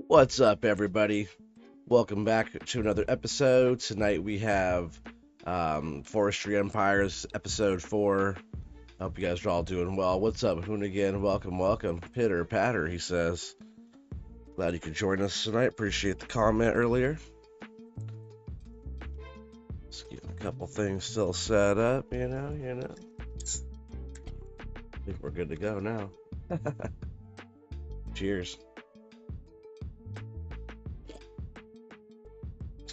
What's up, everybody? Welcome back to another episode. Tonight we have Forestry Empires episode 4. Hope you guys are all doing well. What's up, Hoonigan? Welcome, welcome. Pitter patter, he says. Glad you could join us tonight. Appreciate the comment earlier. Let's get a couple things still set up, you know. I think we're good to go now. Cheers.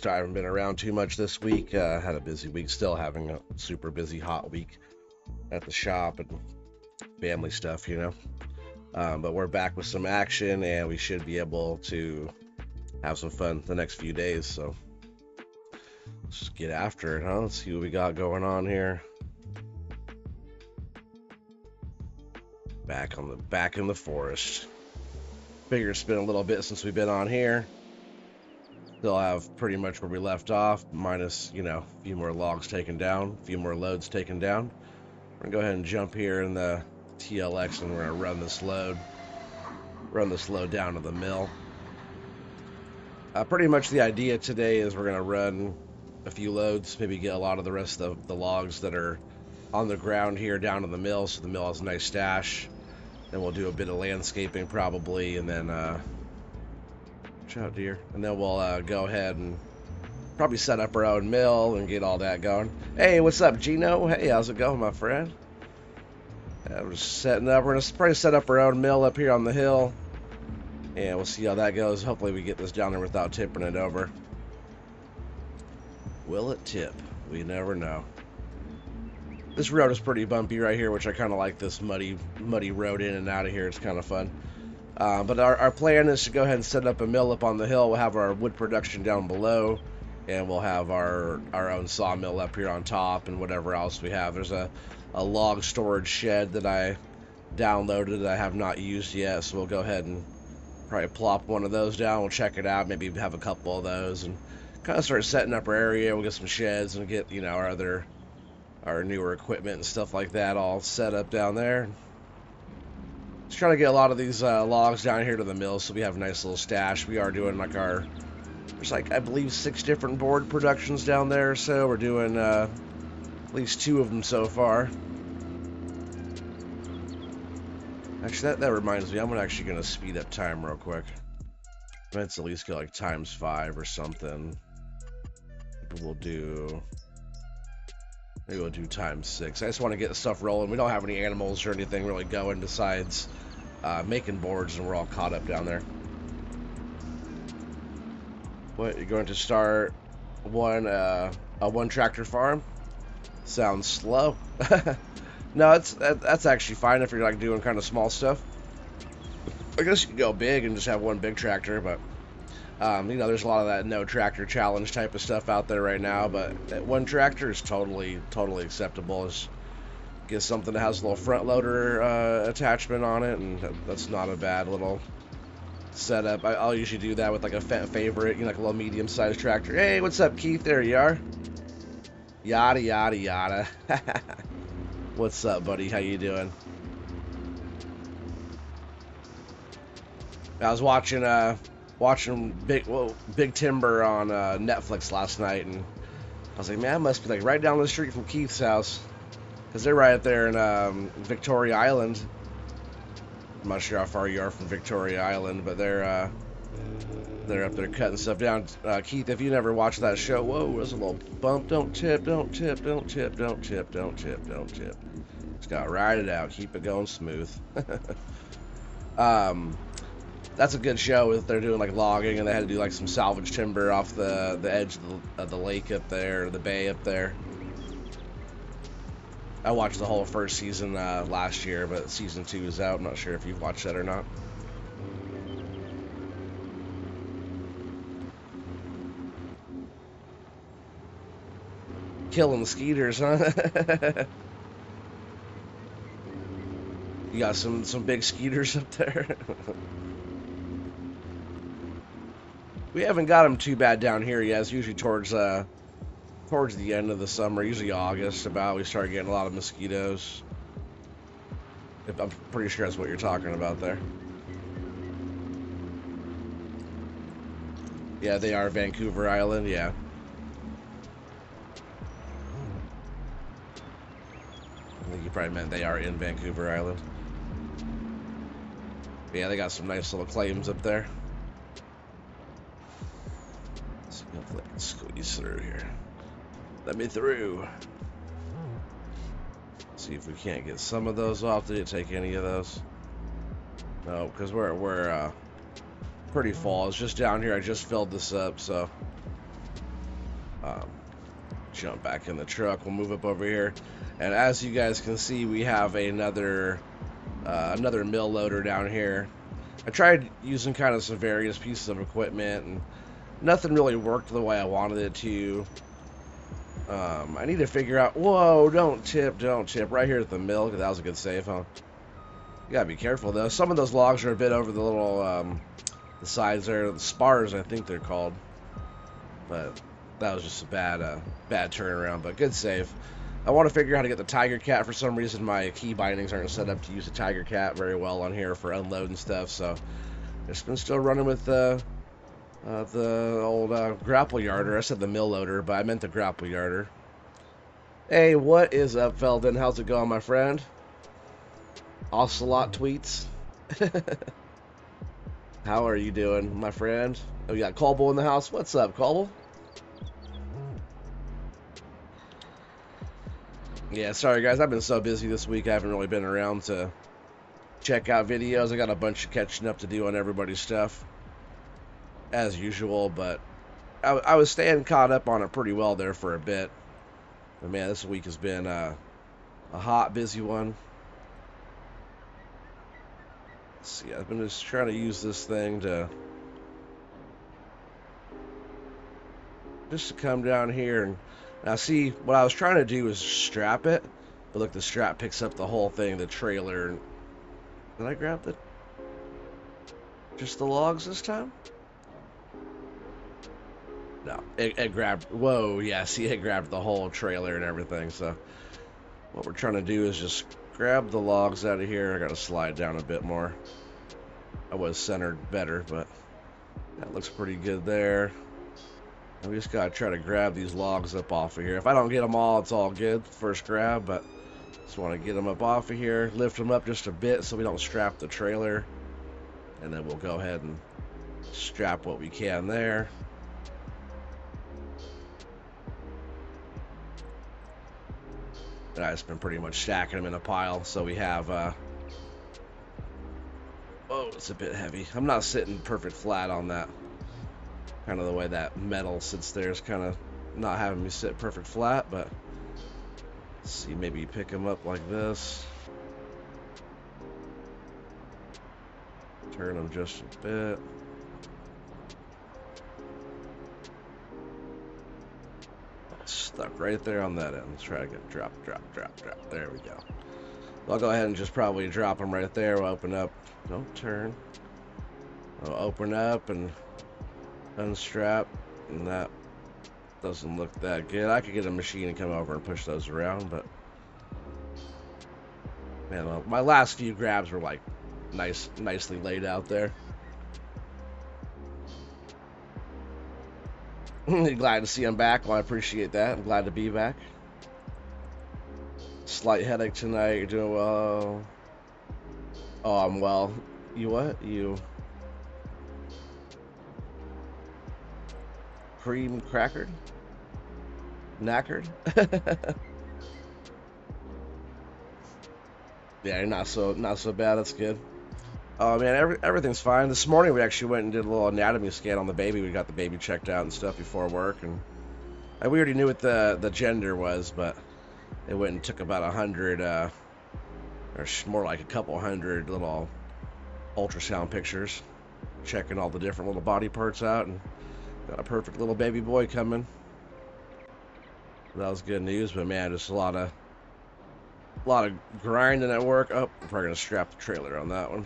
I haven't been around too much this week. Had a busy week, still having a super busy hot week at the shop and family stuff. But we're back with some action, and we should be able to have some fun the next few days. So let's just get after it, huh? Let's see what we got going on here. Back in the forest. Figure it's been a little bit since we've been on here. Still have pretty much where we left off, minus, a few more logs taken down, a few more loads taken down. We're gonna go ahead and jump here in the TLX, and we're gonna run this load down to the mill. Pretty much the idea today is we're gonna run a few loads, maybe get a lot of the rest of the logs that are on the ground here down to the mill, so the mill has a nice stash. Then we'll do a bit of landscaping probably, and then watch out, deer. And then we'll go ahead and probably set up our own mill and get all that going. Hey, what's up, Gino? Hey, how's it going, my friend? We're just setting up. We're gonna probably set up our own mill up here on the hill, and we'll see how that goes. Hopefully we get this down there without tipping it over. Will it tip? We never know. This road is pretty bumpy right here, which I kind of like, this muddy road in and out of here. It's kind of fun. But our plan is to go ahead and set up a mill up on the hill. We'll have our wood production down below, and we'll have our own sawmill up here on top, and whatever else we have. There's a log storage shed that I downloaded that I have not used yet, so we'll go ahead and probably plop one of those down. We'll check it out, maybe have a couple of those, and kind of start setting up our area. We'll get some sheds and get our newer equipment and stuff like that all set up down there. Just trying to get a lot of these logs down here to the mill, so we have a nice little stash. We are doing there's I believe 6 different board productions down there, so we're doing at least 2 of them so far. Actually, that reminds me, I'm actually gonna speed up time real quick. Let's at least go like ×5 or something. Maybe we'll do ×6. I just want to get the stuff rolling. We don't have any animals or anything really going besides making boards, and we're all caught up down there. What, you're going to start a one tractor farm? Sounds slow. No, that's actually fine if you're doing kind of small stuff. I guess you could go big and just have one big tractor, but there's a lot of that no tractor challenge type of stuff out there right now, but that one tractor is totally acceptable. Just get something that has a little front loader attachment on it, and that's not a bad little setup. I'll usually do that with like a favorite, like a little medium-sized tractor. Hey, what's up, Keith? There you are. Yada yada yada. What's up, buddy? How you doing? I was watching Big Timber on Netflix last night, and I was like, man, I must be right down the street from Keith's house, because they're right up there in Victoria Island. I'm not sure how far you are from Victoria Island, but they're up there cutting stuff down. Keith, if you never watched that show, whoa, there's a little bump. Don't tip, don't tip, don't tip, don't tip, don't tip, don't tip. Just gotta ride it out, keep it going smooth. That's a good show. If they're doing logging, and they had to do some salvage timber off the edge of the lake up there, or the bay up there. I watched the whole first season last year, but season 2 is out. I'm not sure if you've watched that or not. Killing the skeeters, huh? You got some big skeeters up there. We haven't got them too bad down here yet. It's usually towards the end of the summer, usually August, we start getting a lot of mosquitoes. I'm pretty sure that's what you're talking about there. Yeah, they are Vancouver Island, yeah. I think you probably meant they are in Vancouver Island. But yeah, they got some nice little claims up there. So hopefully I can squeeze through here. Let me through. See if we can't get some of those off. Did it take any of those? No, because we're pretty full. It's just down here. I just filled this up, so um, jump back in the truck. We'll move up over here, and as you guys can see, we have another mill loader down here. I tried using kind of some various pieces of equipment, and nothing really worked the way I wanted it to. I need to figure out. Whoa! Don't tip! Don't tip! Right here at the mill. That was a good save, huh? You gotta be careful though. Some of those logs are a bit over the little the sides there, the spars I think they're called. But that was just a bad turnaround. But good save. I want to figure out how to get the Tiger Cat. For some reason, my key bindings aren't set up to use the Tiger Cat very well on here for unloading stuff. So just been still running with the old grapple yarder. I said the mill loader, but I meant the grapple yarder. Hey, what is up, Felden? How's it going, my friend? Ocelot tweets. How are you doing, my friend? Oh, we got Colble in the house. What's up, Colble? Yeah, sorry guys, I've been so busy this week. I haven't really been around to check out videos. I got a bunch of catching up to do on everybody's stuff, as usual. But I was staying caught up on it pretty well there for a bit. But man, this week has been a hot, busy one. Let's see, I've been just trying to use this thing to come down here and now see what I was trying to do is strap it, but look, the strap picks up the whole thing, the trailer. Did I grab just the logs this time? No, it grabbed. Whoa, yeah, see, it grabbed the whole trailer and everything. So what we're trying to do is just grab the logs out of here. I gotta slide down a bit more. I was centered better, but that looks pretty good there. And we just gotta try to grab these logs up off of here. If I don't get them all, it's all good. First grab, but just want to get them up off of here, lift them up just a bit so we don't strap the trailer, and then we'll go ahead and strap what we can there. And I've just been pretty much stacking them in a pile, so we have oh, it's a bit heavy. I'm not sitting perfect flat on that. Kind of the way that metal sits there is kind of not having me sit perfect flat, but let's see, maybe pick them up like this. Turn them just a bit. Stuck right there on that end. Let's try to get drop. There we go. I'll go ahead and just probably drop them right there. We'll open up. Don't turn. I'll open up and unstrap, and that doesn't look that good. I could get a machine and come over and push those around, but man, my last few grabs were like nicely laid out there. Glad to see I'm back. Well, I appreciate that. I'm glad to be back. Slight headache tonight. You're doing well. Oh, I'm well. You what? You cream crackered? Knackered? Yeah, you're not so bad. That's good. Oh man, everything's fine. This morning we actually went and did a little anatomy scan on the baby. We got the baby checked out and stuff before work, and we already knew what the gender was, but they went and took about 100, or more like a couple hundred little ultrasound pictures, checking all the different little body parts out, and got a perfect little baby boy coming. That was good news, but man, just a lot of grinding at work. Oh, I'm probably gonna strap the trailer on that one.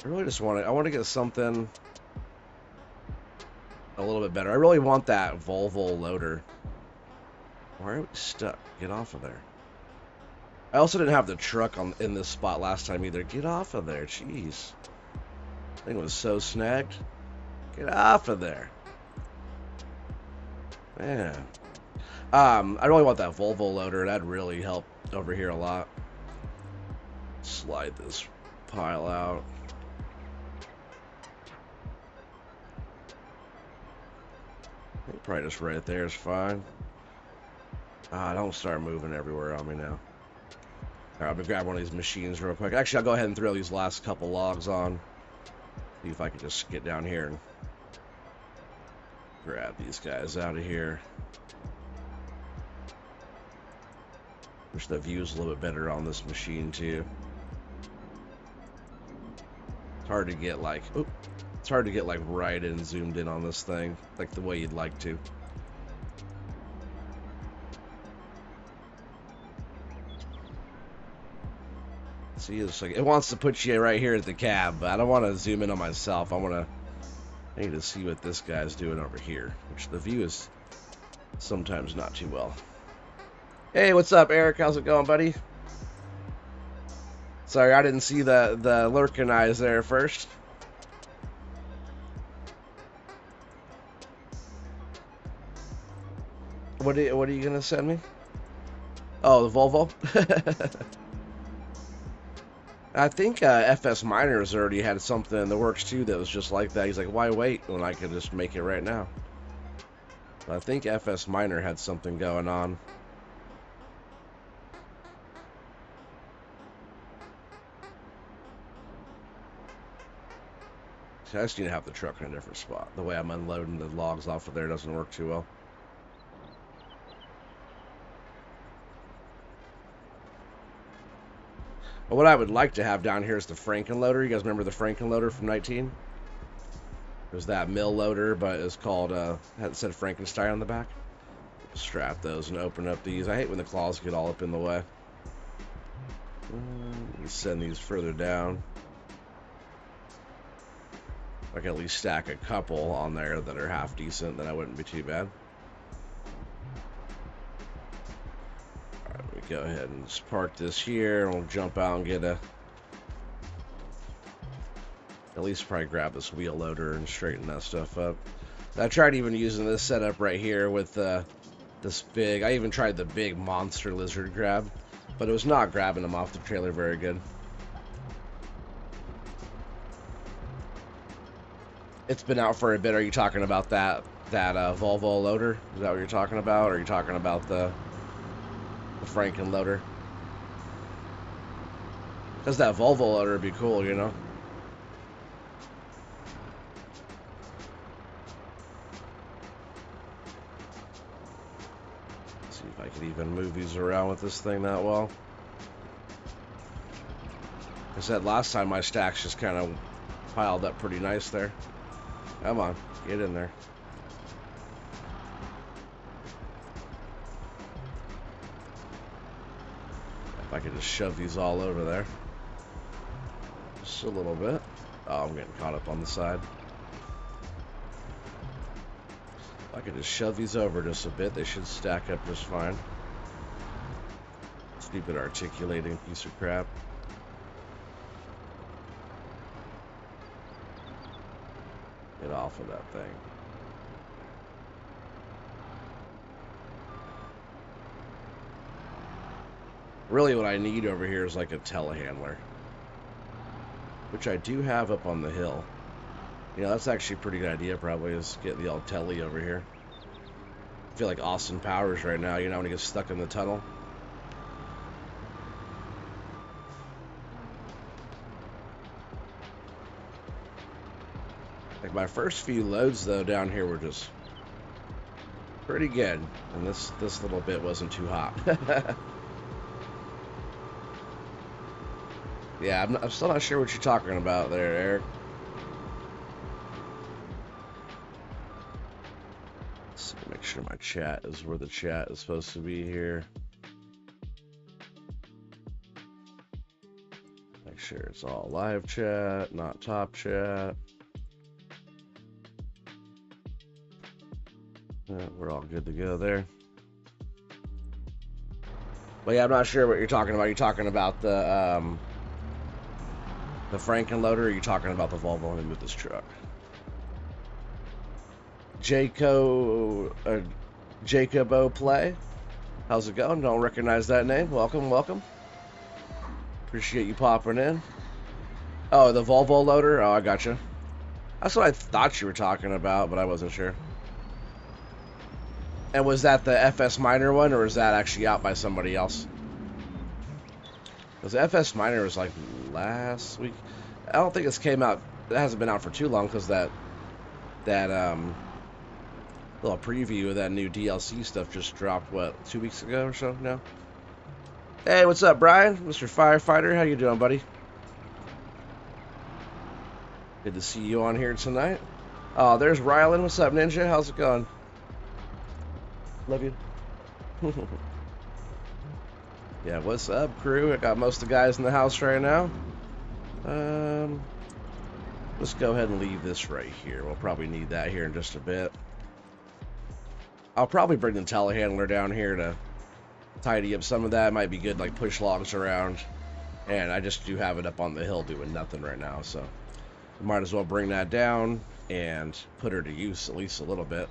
I really just I want to get something a little bit better. I really want that Volvo loader. Why are we stuck? Get off of there. I also didn't have the truck in this spot last time either. Get off of there, jeez. Thing was so snagged. Get off of there. Man. I really want that Volvo loader. That'd really help over here a lot. Slide this pile out. I think probably just right there is fine. Don't start moving everywhere on me now. Alright, I'm gonna grab one of these machines real quick. Actually, I'll go ahead and throw these last couple logs on. See if I can just get down here and grab these guys out of here. Wish the view's a little bit better on this machine too. It's hard to get like, it's hard to get like right in zoomed in on this thing, like the way you'd like to. See, it's like it wants to put you right here at the cab, but I don't want to zoom in on myself. I need to see what this guy's doing over here, which the view is sometimes not too well. Hey, what's up, Eric? How's it going, buddy? Sorry, I didn't see the lurking eyes there first. What are you gonna send me? Oh, the Volvo. I think FS Miners already had something in the works too that was just like that. He's like, why wait when I could just make it right now? I think FS Miner had something going on. I just need to have the truck in a different spot. The way I'm unloading the logs off of there doesn't work too well. But what I would like to have down here is the Franken loader. You guys remember the Franken loader from 19? There's that mill loader, but it's called, it said Frankenstein on the back. Strap those and open up these. I hate when the claws get all up in the way. Send these further down. I can at least stack a couple on there that are half decent, then I wouldn't be too bad. Alright, we go ahead and just park this here, and we'll jump out and get at least probably grab this wheel loader and straighten that stuff up. I tried even using this setup right here with this big, I even tried the big monster lizard grab, but it was not grabbing them off the trailer very good. It's been out for a bit. Are you talking about that Volvo loader? Is that what you're talking about? Or are you talking about the Franken loader? Because that Volvo loader would be cool, you know? Let's see if I could even move these around with this thing that well. Like I said, last time my stacks just kind of piled up pretty nice there. Come on, get in there. If I could just shove these all over there. Just a little bit. Oh, I'm getting caught up on the side. If I could just shove these over just a bit, they should stack up just fine. Stupid articulating piece of crap. Get off of that thing. Really what I need over here is like a telehandler, which I do have up on the hill. You know, that's actually a pretty good idea probably, is get the old telly over here. I feel like Austin Powers right now, you know, when he gets stuck in the tunnel. Like my first few loads though down here were just pretty good, and this little bit wasn't too hot. Yeah, I'm still not sure what you're talking about there, Eric. Let's see, make sure my chat is where the chat is supposed to be here. Make sure it's all live chat, not top chat. Yeah, we're all good to go there. But yeah, I'm not sure what you're talking about. You're talking about the The Franken loader, or are you talking about the Volvo? Let me move this truck. Jacobo Play. How's it going? Don't recognize that name. Welcome, welcome. Appreciate you popping in. Oh, the Volvo loader? Oh, I gotcha. That's what I thought you were talking about, but I wasn't sure. And was that the FS Minor one, or is that actually out by somebody else? Because the FS Minor was like last week. I don't think it's came out. It hasn't been out for too long because that little preview of that new DLC stuff just dropped, what, 2 weeks ago or so now? Hey, what's up, Brian? Mr. Firefighter, how you doing, buddy? Good to see you on here tonight. Oh, there's Rylan. What's up, Ninja? How's it going? Love you. Yeah, what's up, crew? I got most of the guys in the house right now. Let's go ahead and leave this right here. We'll probably need that here in just a bit. I'll probably bring the telehandler down here to tidy up some of that. It might be good, like push logs around. And I just do have it up on the hill doing nothing right now, so might as well bring that down and put her to use at least a little bit.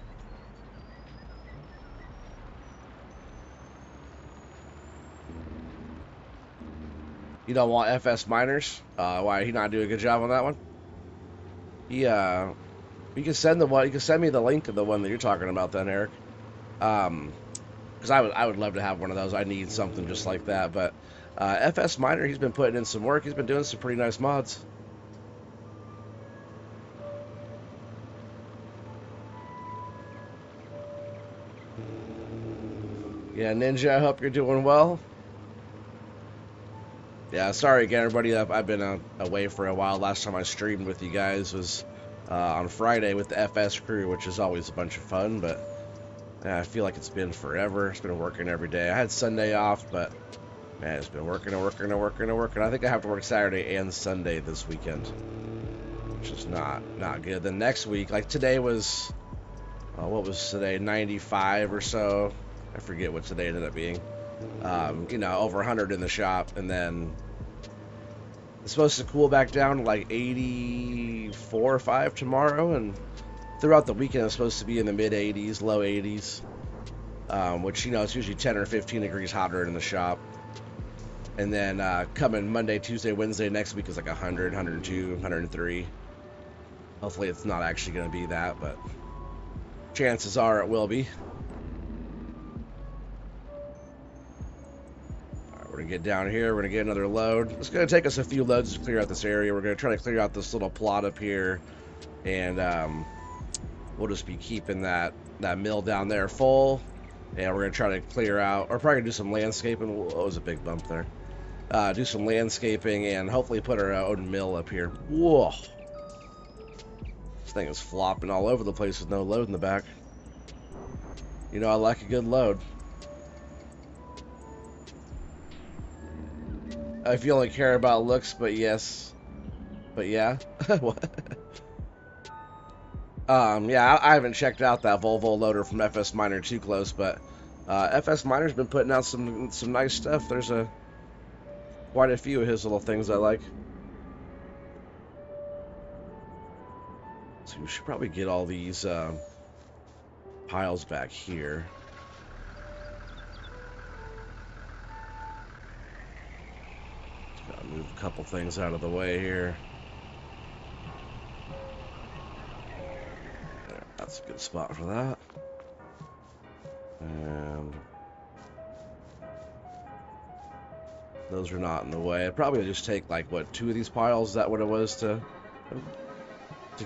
You don't want FS Miners? Why, he not doing a good job on that one? Yeah, you can send the one. You can send me the link of the one that you're talking about, then, Eric. Because I would love to have one of those. I need something just like that. But FS Miner, he's been putting in some work. He's been doing some pretty nice mods. Yeah, Ninja, I hope you're doing well. Yeah, sorry again, everybody. I've been away for a while. Last time I streamed with you guys was on Friday with the FS crew, which is always a bunch of fun, but I feel like it's been forever. It's been working every day. I had Sunday off, but man, it's been working and working and working and working. I think I have to work Saturday and Sunday this weekend, which is not good. Then next week, like today was, what was today, 95 or so. I forget what today ended up being. You know, over 100 in the shop, and then it's supposed to cool back down to like 84 or 5 tomorrow, and throughout the weekend it's supposed to be in the mid 80s, low 80s, which, you know, it's usually 10 or 15 degrees hotter in the shop. And then coming Monday, Tuesday, Wednesday next week is like 100, 102, 103. Hopefully it's not actually going to be that, but chances are it will be. We're going to get down here. We're going to get another load. It's going to take us a few loads to clear out this area. We're going to try to clear out this little plot up here. And we'll just be keeping that mill down there full. And we're going to try to clear out, or probably do some landscaping. Oh, it was a big bump there. Do some landscaping and hopefully put our own mill up here. Whoa. This thing is flopping all over the place with no load in the back. You know, I like a good load. If you only care about looks, but yes. But yeah. What? Yeah, I haven't checked out that Volvo loader from FS Miner too close, but FS Miner's been putting out some nice stuff. There's quite a few of his little things I like. So we should probably get all these piles back here. Gotta move a couple things out of the way here. There, that's a good spot for that. And those are not in the way. I'd probably just take, like, what, 2 of these piles? Is that what it was to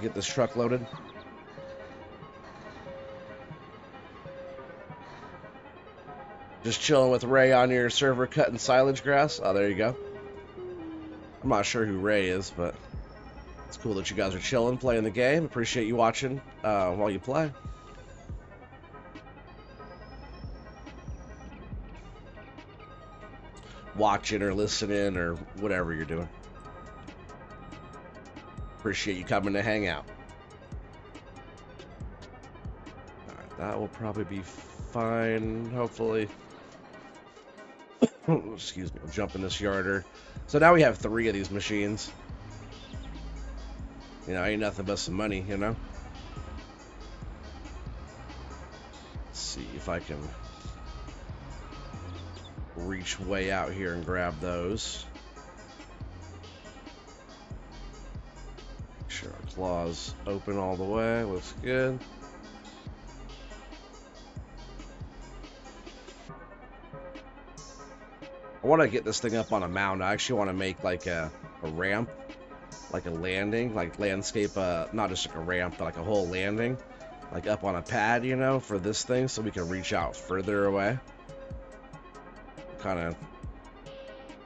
get this truck loaded? Just chilling with Ray on your server cutting silage grass? Oh, there you go. I'm not sure who Ray is, but it's cool that you guys are chilling, playing the game. Appreciate you watching while you play. Watching or listening or whatever you're doing. Appreciate you coming to hang out. Alright, that will probably be fine, hopefully. Excuse me, I'll jump in this yarder. So now we have 3 of these machines. You know, ain't nothing but some money, you know? Let's see if I can reach way out here and grab those. Make sure our claws open all the way. Looks good. I want to get this thing up on a mound. I actually want to make like a ramp, like a landing, like landscape, not just like a ramp, but like a whole landing, like up on a pad, you know, for this thing, so we can reach out further away. Kind of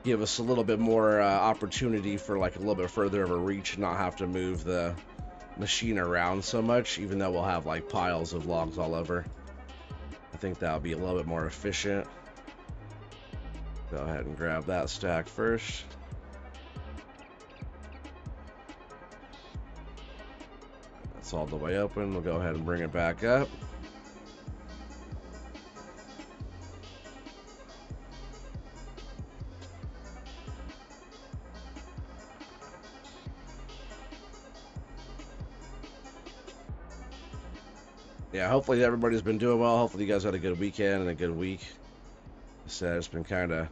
give us a little bit more opportunity for like a little bit further of a reach, not have to move the machine around so much, even though we'll have like piles of logs all over. I think that'll be a little bit more efficient. Go ahead and grab that stack first. That's all the way open. We'll go ahead and bring it back up. Yeah, hopefully everybody's been doing well. Hopefully you guys had a good weekend and a good week. I said it's been kind of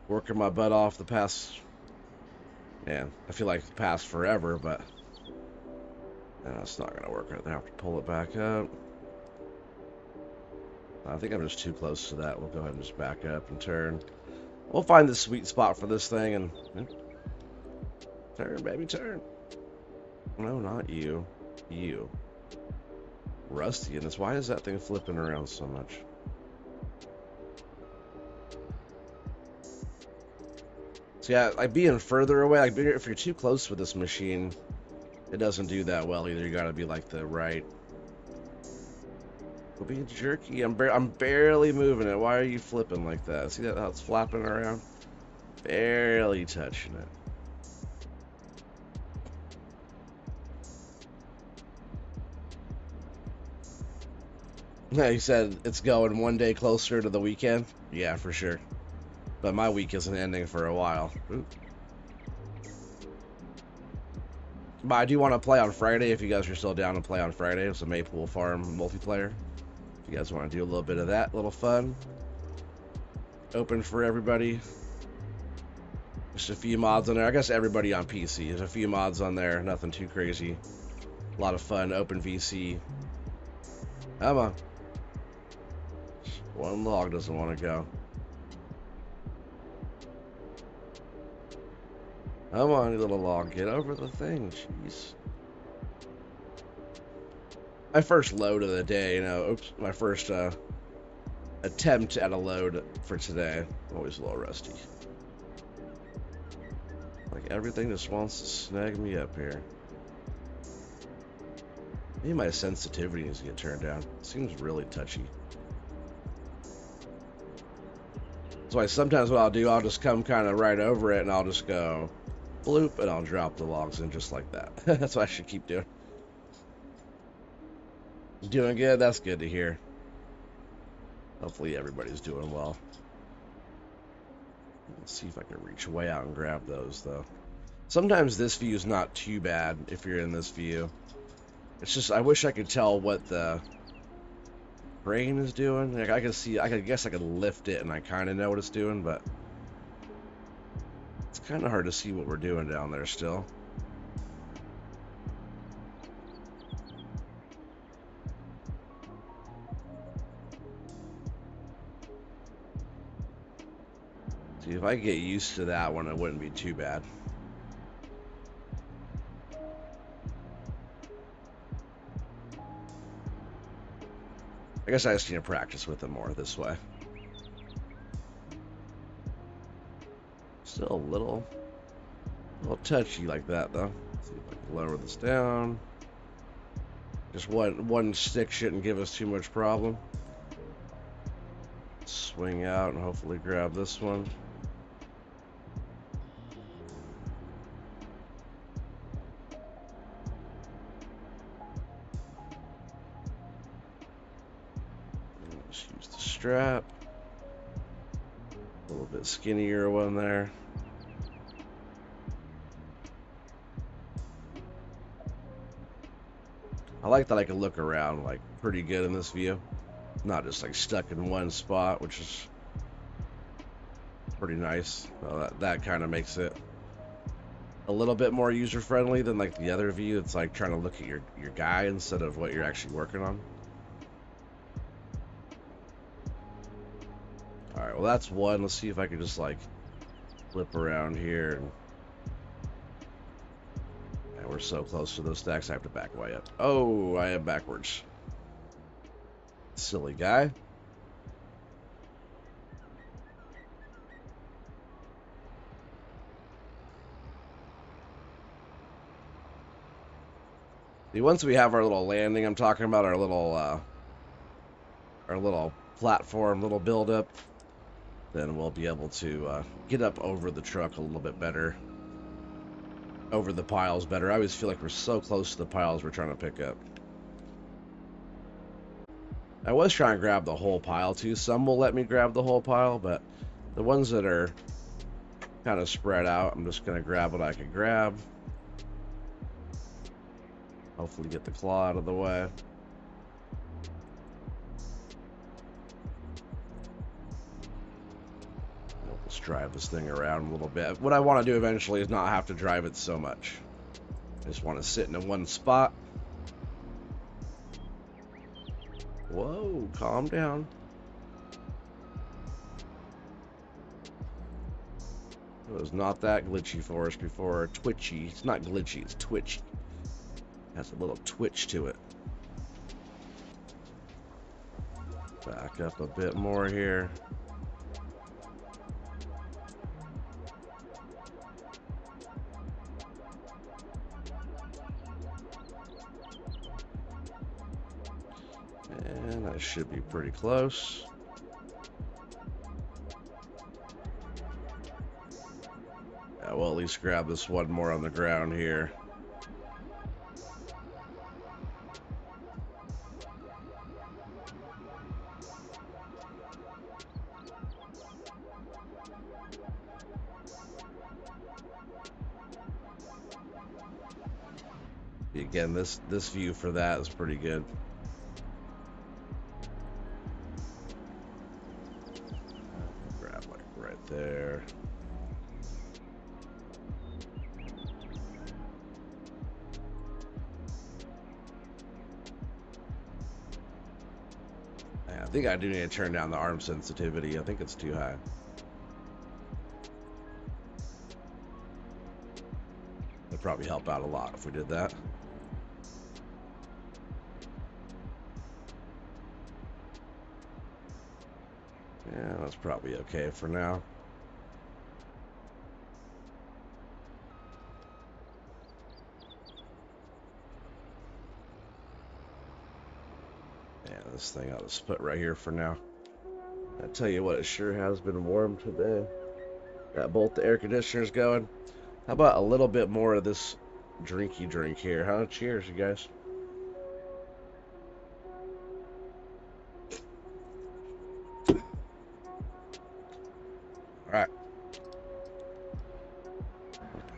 working my butt off the past, man, I feel like the past forever, but it's not gonna work. I have to pull it back up. I think I'm just too close to that. We'll go ahead and just back up and turn. We'll find the sweet spot for this thing and turn, baby, turn. No, not you. You. Rusty in this. Why is that thing flipping around so much? So yeah, like being further away, like if you're too close with this machine, it doesn't do that well either. You gotta be like the right. We're being jerky. I'm barely moving it. Why are you flipping like that? See that how it's flapping around? Barely touching it. Yeah, you said it's going one day closer to the weekend. Yeah, for sure. But my week isn't ending for a while. Ooh. But I do want to play on Friday if you guys are still down to play on Friday. It's a Maypool Farm multiplayer. If you guys want to do a little bit of that, a little fun. Open for everybody. Just a few mods on there. I guess everybody on PC. There's a few mods on there. Nothing too crazy. A lot of fun. Open VC. Come on. One log doesn't want to go. Come on, you little log. Get over the thing. Jeez. My first load of the day, you know. Oops. My first attempt at a load for today. Always a little rusty. Like everything just wants to snag me up here. Maybe my sensitivity needs to get turned down. It seems really touchy. So sometimes what I'll do, I'll just come kind of right over it and I'll just go bloop and I'll drop the logs in just like that. That's what I should keep doing. Doing good? That's good to hear. Hopefully everybody's doing well. Let's see if I can reach way out and grab those though. Sometimes this view is not too bad if you're in this view. It's just I wish I could tell what the brain is doing. Like I guess I could lift it and I kind of know what it's doing, but it's kind of hard to see what we're doing down there still. See, if I get used to that one, it wouldn't be too bad. I guess I just need to practice with it more this way. Still a little touchy like that though. Let's see if I can lower this down. Just one stick shouldn't give us too much problem. Swing out and hopefully grab this one. Just use the strap. A little bit skinnier one there. I like that I can look around like pretty good in this view. Not just like stuck in one spot, which is pretty nice. Well, that kind of makes it a little bit more user friendly than like the other view. It's like trying to look at your guy instead of what you're actually working on. All right, well that's one. Let's see if I can just like flip around here. And we're so close to those stacks, I have to back way up. Oh, I am backwards. Silly guy. See, once we have our little landing, I'm talking about our little platform, little build up, then we'll be able to get up over the truck a little bit better, over the piles better. I always feel like we're so close to the piles we're trying to pick up. I was trying to grab the whole pile too. Some will let me grab the whole pile, but the ones that are kind of spread out, I'm just going to grab what I can grab. Hopefully get the claw out of the way. Let's drive this thing around a little bit. What I want to do eventually is not have to drive it so much. I just want to sit in one spot. Whoa, calm down. It was not that glitchy for us before. Twitchy. It's not glitchy, it's twitchy. It has a little twitch to it. Back up a bit more here. And I should be pretty close. Yeah, we'll at least grab this one more on the ground here. Again, this view for that is pretty good. Grab like right there. Yeah, I think I do need to turn down the arm sensitivity. I think it's too high. It'd probably help out a lot if we did that. Yeah, that's probably okay for now. Yeah, this thing I'll just put right here for now. I tell you what, it sure has been warm today. Got both the air conditioners going. How about a little bit more of this drinky drink here, huh? Cheers, you guys. Alright.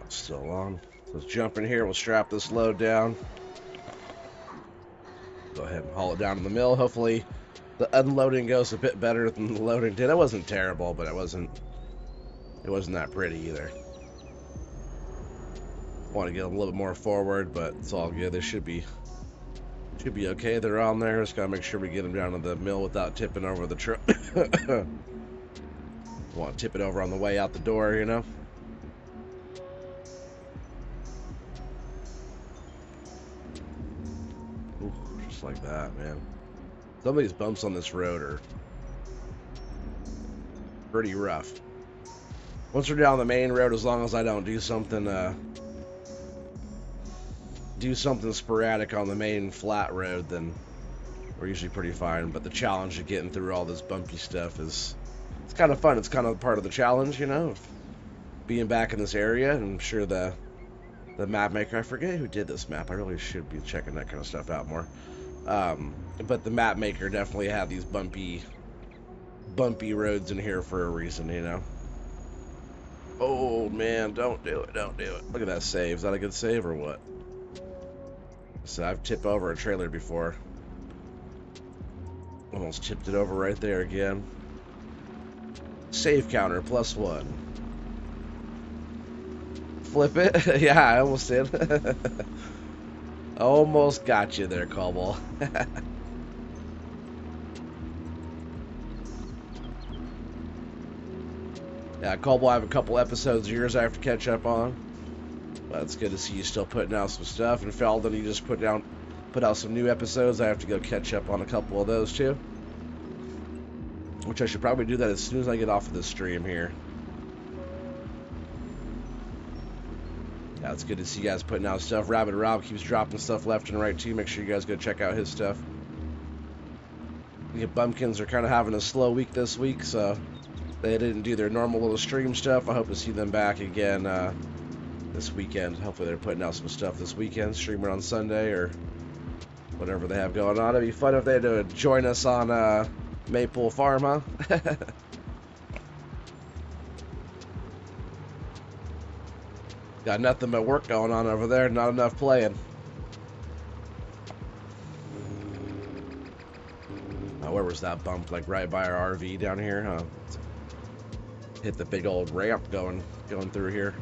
Still on. Let's jump in here. We'll strap this load down. Go ahead and haul it down to the mill. Hopefully the unloading goes a bit better than the loading did. It wasn't terrible, but it wasn't that pretty either. Want to get a little bit more forward, but it's all good. They should be okay. They're on there. Just gotta make sure we get them down to the mill without tipping over the truck. Want to tip it over on the way out the door, you know. Ooh, just like that, man. Some of these bumps on this road are pretty rough. Once we're down the main road, as long as I don't do something sporadic on the main flat road, then we're usually pretty fine. But the challenge of getting through all this bumpy stuff it's kind of fun. It's kind of part of the challenge, you know, being back in this area. And I'm sure the map maker, I forget who did this map. I really should be checking that kind of stuff out more. But the map maker definitely had these bumpy roads in here for a reason, you know. Oh man, don't do it, don't do it. Look at that save. Is that a good save or what? So I've tipped over a trailer before. Almost tipped it over right there again. Save counter +1. Flip it? Yeah, I almost did. Almost got you there, Callball. Yeah, Callball, I have a couple episodes of yours I have to catch up on. But it's good to see you still putting out some stuff. And Feldon, you just put out some new episodes. I have to go catch up on a couple of those too. Which I should probably do that as soon as I get off of this stream here. Yeah, it's good to see you guys putting out stuff. Rabbit Rob keeps dropping stuff left and right too. Make sure you guys go check out his stuff. The Bumpkins are kind of having a slow week this week, so they didn't do their normal little stream stuff. I hope to see them back again this weekend. Hopefully they're putting out some stuff this weekend, streaming on Sunday or whatever they have going on. It'd be fun if they had to join us on Maple Farm, huh? Got nothing but work going on over there, not enough playing. Oh, where was that bump? Like right by our RV down here, huh? Hit the big old ramp going through here.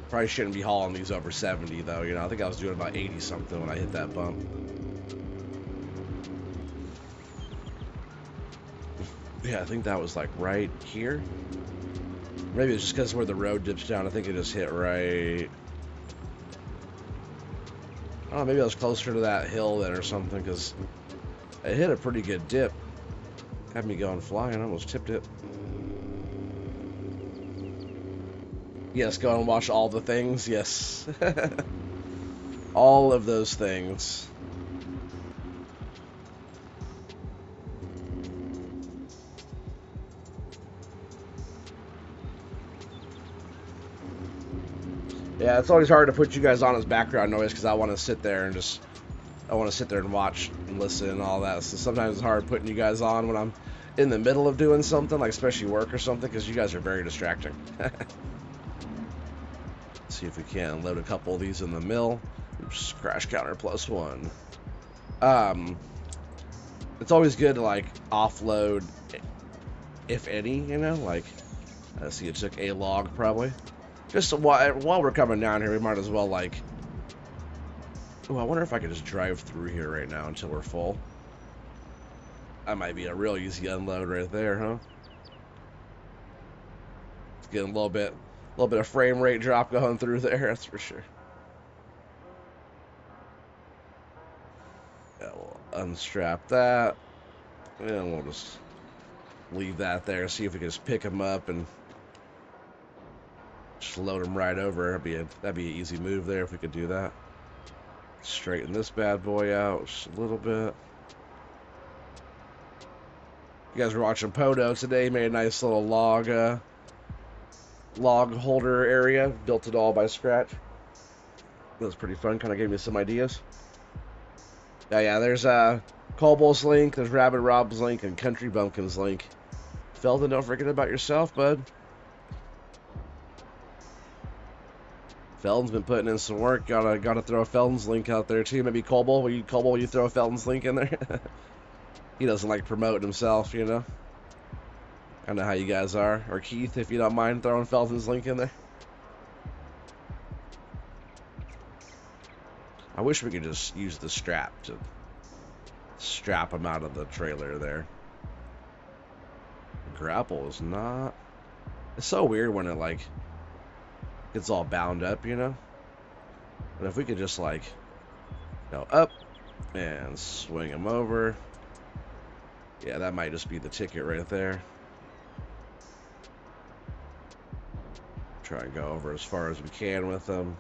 Probably shouldn't be hauling these over 70 though, you know. I think I was doing about 80 something when I hit that bump. Yeah, I think that was like right here. Maybe it's just because where the road dips down. I think it just hit right. Oh, maybe I was closer to that hill then or something, because it hit a pretty good dip. Had me going flying. I almost tipped it. Yes, go and watch all the things. Yes. All of those things. Yeah, it's always hard to put you guys on as background noise because I want to sit there and watch and listen and all that. So sometimes it's hard putting you guys on when I'm in the middle of doing something, like especially work or something, because you guys are very distracting. See if we can load a couple of these in the mill. Oops, crash counter +1. It's always good to like offload, if any, you know, like, let's see, it took a log probably. Just while we're coming down here, we might as well like, oh, I wonder if I could just drive through here right now until we're full. That might be a real easy unload right there, huh? It's getting a little bit of frame rate drop going through there, that's for sure. Yeah, we'll unstrap that, and we'll just leave that there. See if we can just pick them up and just load them right over. That'd be an easy move there if we could do that. Straighten this bad boy out just a little bit. You guys were watching Podo today. He made a nice little log holder area. Built it all by scratch. That was pretty fun. Kind of gave me some ideas. Yeah. There's Callball's link. There's Rabbit Rob's link and Country Bumpkin's link. Feldon, don't forget about yourself, bud. Feldon's been putting in some work. Gotta throw a Feldon's link out there too. Maybe Callball. Will you throw a Feldon's link in there? He doesn't like promoting himself, you know. I know how you guys are. Or Keith, if you don't mind throwing Feldon's link in there. I wish we could just use the strap to strap him out of the trailer there. The grapple is not. It's so weird when it like gets all bound up, you know. But if we could just like go up and swing him over. Yeah, that might just be the ticket right there. Try and go over as far as we can with them.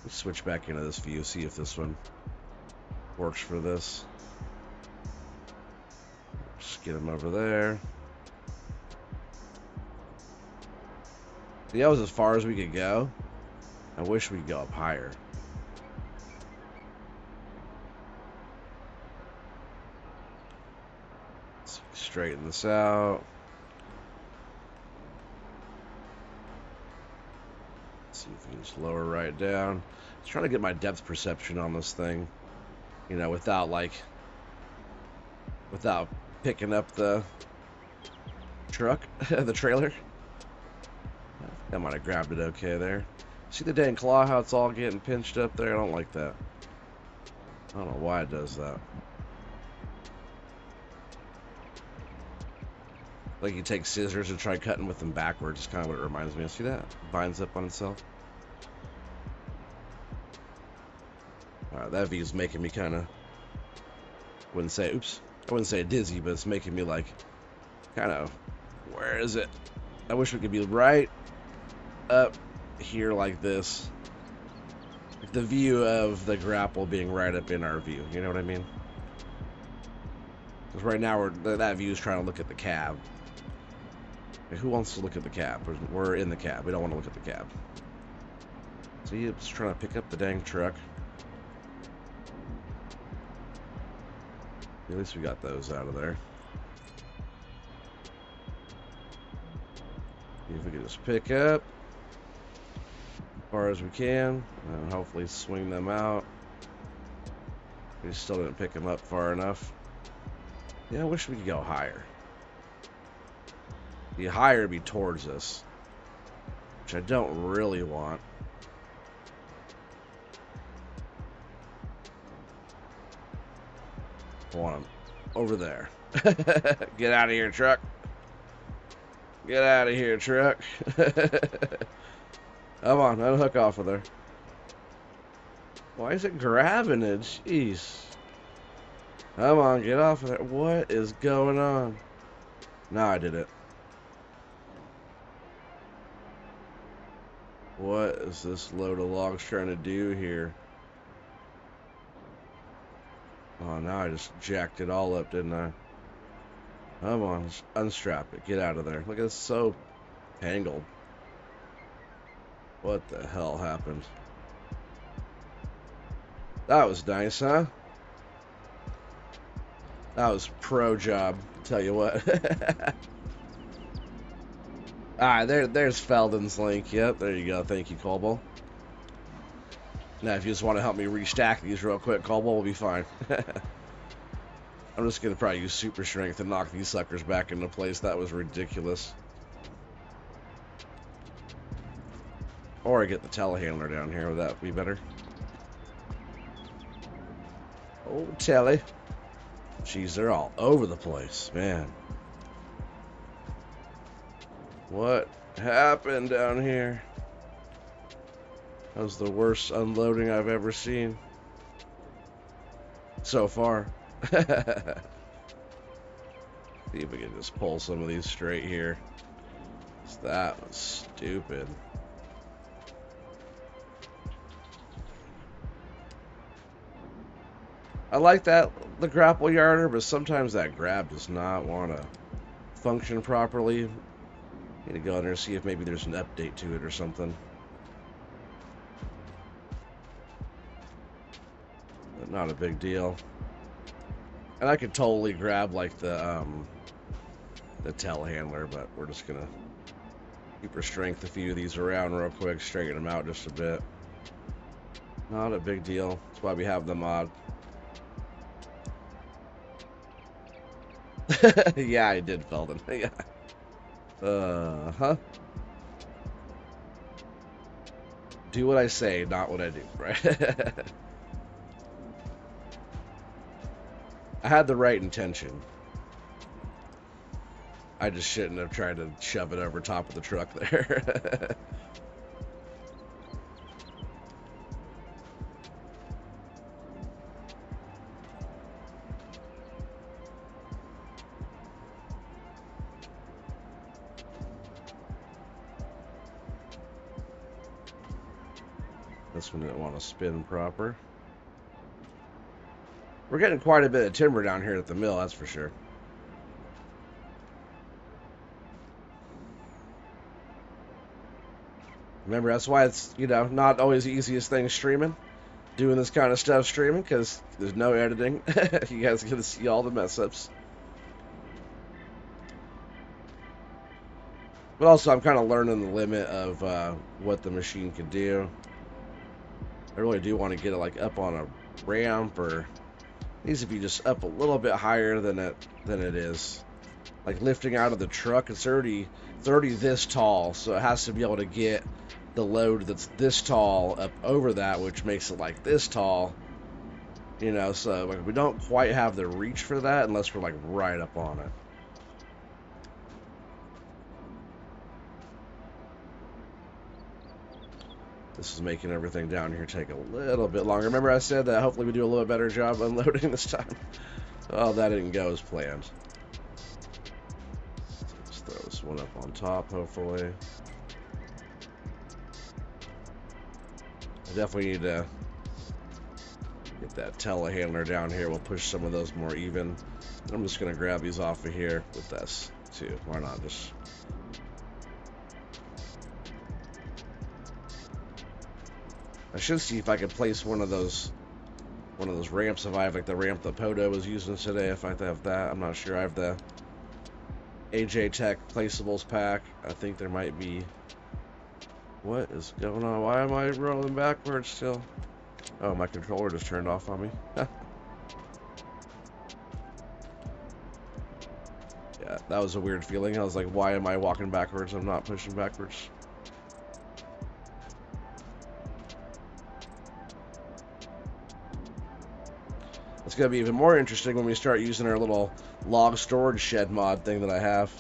Let's switch back into this view, see if this one works for this. Just get him over there. That was as far as we could go. I wish we could go up higher. Let's straighten this out. See if we can just lower right down. Just trying to get my depth perception on this thing, you know, without picking up the truck, the trailer. I might have grabbed it okay there. See the dang claw, how it's all getting pinched up there? I don't like that. I don't know why it does that. Like you take scissors and try cutting with them backwards. It's kind of what it reminds me of. See that? Binds up on itself. Alright, that view's making me kind of, I wouldn't say dizzy, but it's making me like, kind of, where is it? I wish we could be right up here like this. The view of the grapple being right up in our view. You know what I mean? Because right now that view is trying to look at the cab. Who wants to look at the cab? We're in the cab. We don't want to look at the cab. See, it's trying to pick up the dang truck. At least we got those out of there. See if we can just pick up as far as we can and hopefully swing them out. We still didn't pick them up far enough. Yeah, I wish we could go higher. The higher would be towards us, which I don't really want. I want them over there. Get out of here, truck. Get out of here, truck. Come on, unhook off of there. Why is it grabbing it? Jeez. Come on, get off of there. What is going on? Now I did it. What is this load of logs trying to do here? Oh, now I just jacked it all up, didn't I? Come on, just unstrap it. Get out of there. Look, it's so tangled. What the hell happened? That was nice, huh? That was pro job, tell you what. Alright, there's Felden's link. Yep, there you go. Thank you, Colbo. Now, if you just want to help me restack these real quick, Colbo will be fine. I'm just going to probably use super strength and knock these suckers back into place. That was ridiculous. Or I get the telehandler down here. Would that be better? Oh, telly. Jeez, they're all over the place, man. What happened down here? That was the worst unloading I've ever seen so far. See if we can just pull some of these straight here. That was stupid. I like the grapple yarder, but sometimes that grab does not want to function properly. Need to go in there and see if maybe there's an update to it or something. But not a big deal. And I could totally grab like the telehandler, but we're just gonna keep our strength a few of these around real quick, straighten them out just a bit. Not a big deal. That's why we have the mod. Yeah, I did, Felden. Yeah. Huh? Do what I say, not what I do, right? I had the right intention. I just shouldn't have tried to shove it over top of the truck there. This one didn't want to spin proper. We're getting quite a bit of timber down here at the mill, that's for sure. Remember, that's why it's, you know, not always the easiest thing streaming. Doing this kind of stuff streaming, because there's no editing. You guys get to see all the mess ups. But also, I'm kind of learning the limit of what the machine can do. I really do want to get it like up on a ramp, or it needs to be just up a little bit higher than it is. Like lifting out of the truck, it's already this tall, so it has to be able to get the load that's this tall up over that, which makes it like this tall. You know, so like we don't quite have the reach for that unless we're like right up on it. This is making everything down here take a little bit longer. Remember I said that hopefully we do a little bit better job unloading this time? Oh, that didn't go as planned. Let's throw this one up on top, hopefully. I definitely need to get that telehandler down here. We'll push some of those more even. I'm just going to grab these off of here with this, too. Why not? Just... I should see if I can place one of those ramps if I have like the ramp that Podo was using today. If I have that, I'm not sure. I have the AJ Tech Placeables pack. I think there might be... What is going on? Why am I rolling backwards still? Oh, my controller just turned off on me. Yeah, that was a weird feeling. I was like, why am I walking backwards? I'm not pushing backwards. It's going to be even more interesting when we start using our little log storage shed mod thing that I have.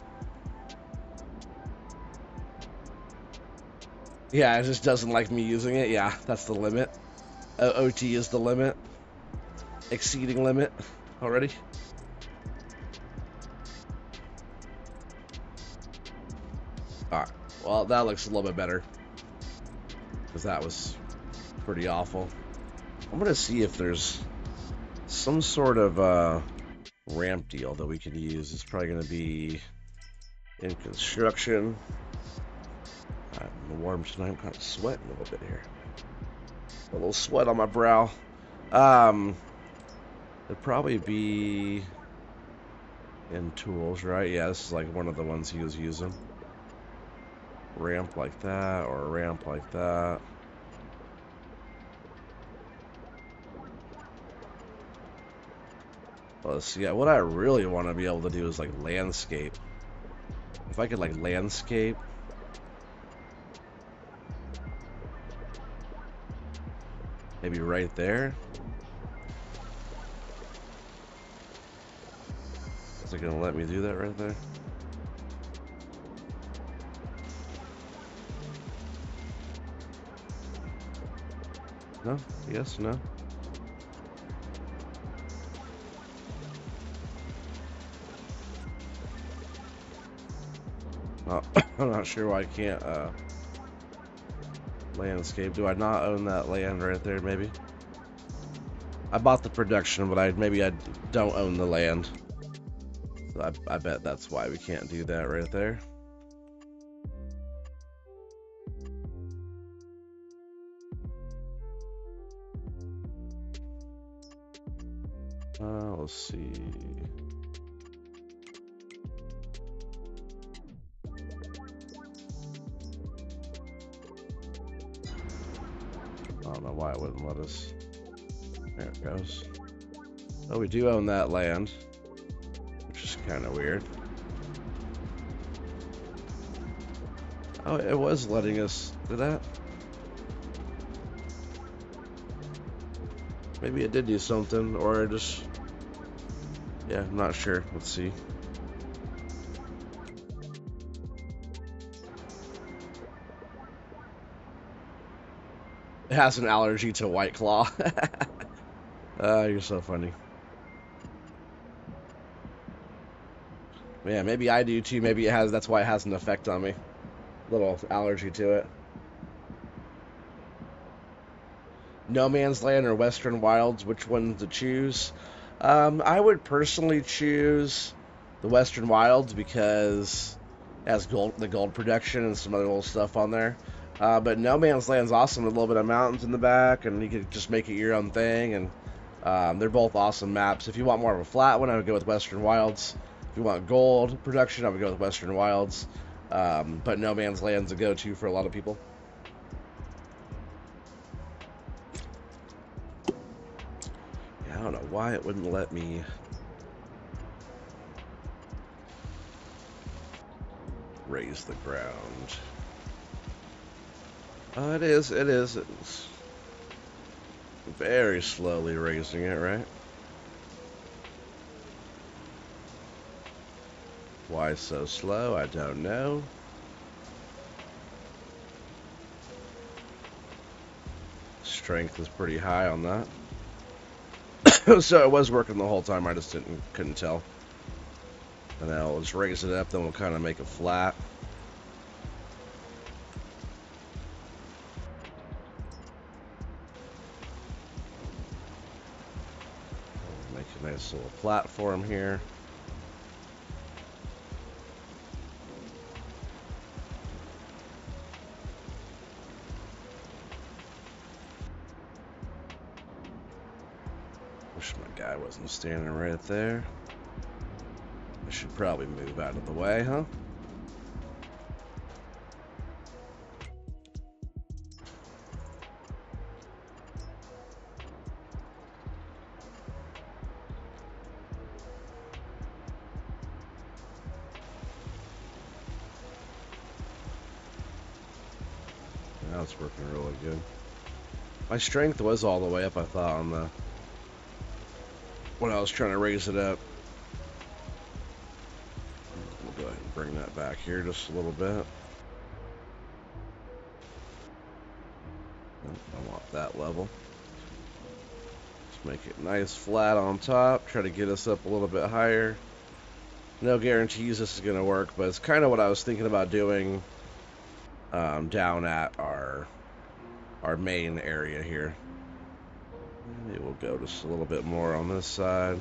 Yeah, it just doesn't like me using it. Yeah, that's the limit. OT is the limit. Exceeding limit already. Alright, well, that looks a little bit better. Because that was pretty awful. I'm going to see if there's some sort of ramp deal that we can use. It's probably going to be in construction. I'm warm tonight. I'm kind of sweating a little bit here. A little sweat on my brow. It'd probably be in tools, right? Yeah, this is like one of the ones he was using. Ramp like that, or a ramp like that. Let's see. Yeah, what I really want to be able to do is like landscape. If I could like landscape. Maybe right there. Is it gonna let me do that right there? No? Yes, no? Oh, I'm not sure why I can't landscape. Do I not own that land right there, maybe? I bought the production, but maybe I don't own the land. So I bet that's why we can't do that right there. Let's see. I don't know why it wouldn't let us. There it goes. Oh, we do own that land, which is kind of weird. Oh, it was letting us do that. Maybe it did do something, or it just... Yeah, I'm not sure. Let's see. It has an allergy to White Claw. You're so funny. Yeah, maybe I do too. Maybe it has. That's why it has an effect on me. Little allergy to it. No Man's Land or Western Wilds, which one to choose? I would personally choose the Western Wilds because it has the gold production and some other little stuff on there. But No Man's Land's awesome with a little bit of mountains in the back, and you could just make it your own thing. And they're both awesome maps. If you want more of a flat one, I would go with Western Wilds. If you want gold production, I would go with Western Wilds. But no man's land's a go-to for a lot of people. Yeah, I don't know why it wouldn't let me. Raise the ground. Oh, it is. It's very slowly raising it, right? Why so slow? I don't know. Strength is pretty high on that. So it was working the whole time. I just couldn't tell. And now let's raise it up. Then we'll kind of make it flat. Make a nice little platform here. Wish my guy wasn't standing right there. I should probably move out of the way, huh? Now it's working really good. My strength was all the way up, I thought, on the when I was trying to raise it up. We'll go ahead and bring that back here just a little bit. I want that level. Just make it nice flat on top. Try to get us up a little bit higher. No guarantees this is going to work, but it's kind of what I was thinking about doing down at our main area here. Maybe we'll go just a little bit more on this side.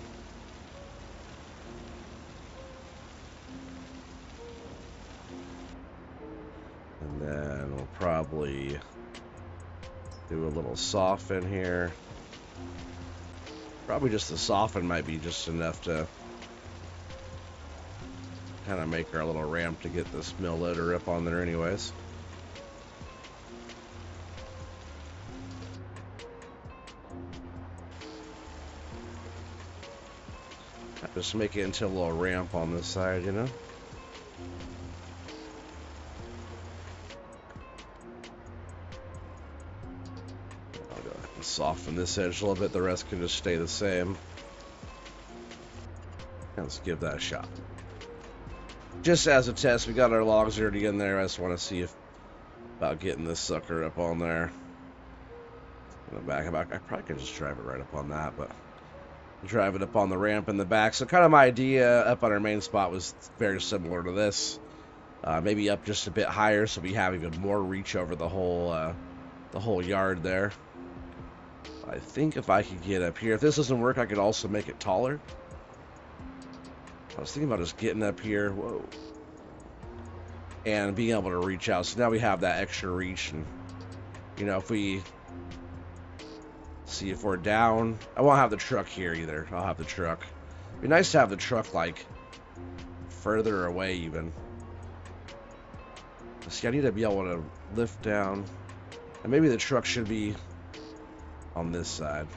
And then we'll probably do a little soften here. Probably just the soften might be just enough to kind of make our little ramp to get this mill loader up on there anyways. Just make it into a little ramp on this side, you know? I'll go ahead and soften this edge a little bit. The rest can just stay the same. Let's give that a shot. Just as a test, we got our logs already in there. I just want to see about getting this sucker up on there. In the back. I probably could just drive it right up on that, but drive it up on the ramp in the back. So kind of my idea up on our main spot was very similar to this. Maybe up just a bit higher so we have even more reach over the whole yard there. I think if I could get up here, if this doesn't work, I could also make it taller. I was thinking about just getting up here, whoa, and being able to reach out. So now we have that extra reach, and you know, if we see if we're down, I won't have the truck here either. I'll have the truck. It'd be nice to have the truck like further away even. See, I need to be able to lift down, and maybe the truck should be on this side.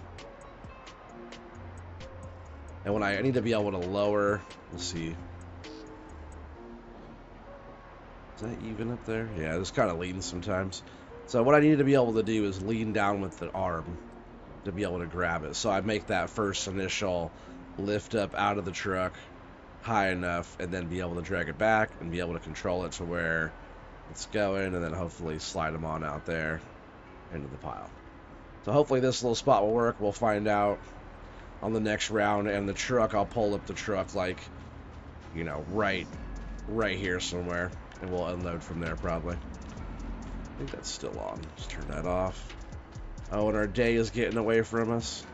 And when I need to be able to lower, let's see. Is that even up there? Yeah, it's kind of leans sometimes. So what I need to be able to do is lean down with the arm to be able to grab it. So I make that first initial lift up out of the truck high enough, and then be able to drag it back and be able to control it to where it's going, and then hopefully slide them on out there into the pile. So hopefully this little spot will work. We'll find out on the next round. And the truck, I'll pull up the truck like, you know, right here somewhere, and we'll unload from there probably. I think that's still on. Let's turn that off. Oh, and our day is getting away from us.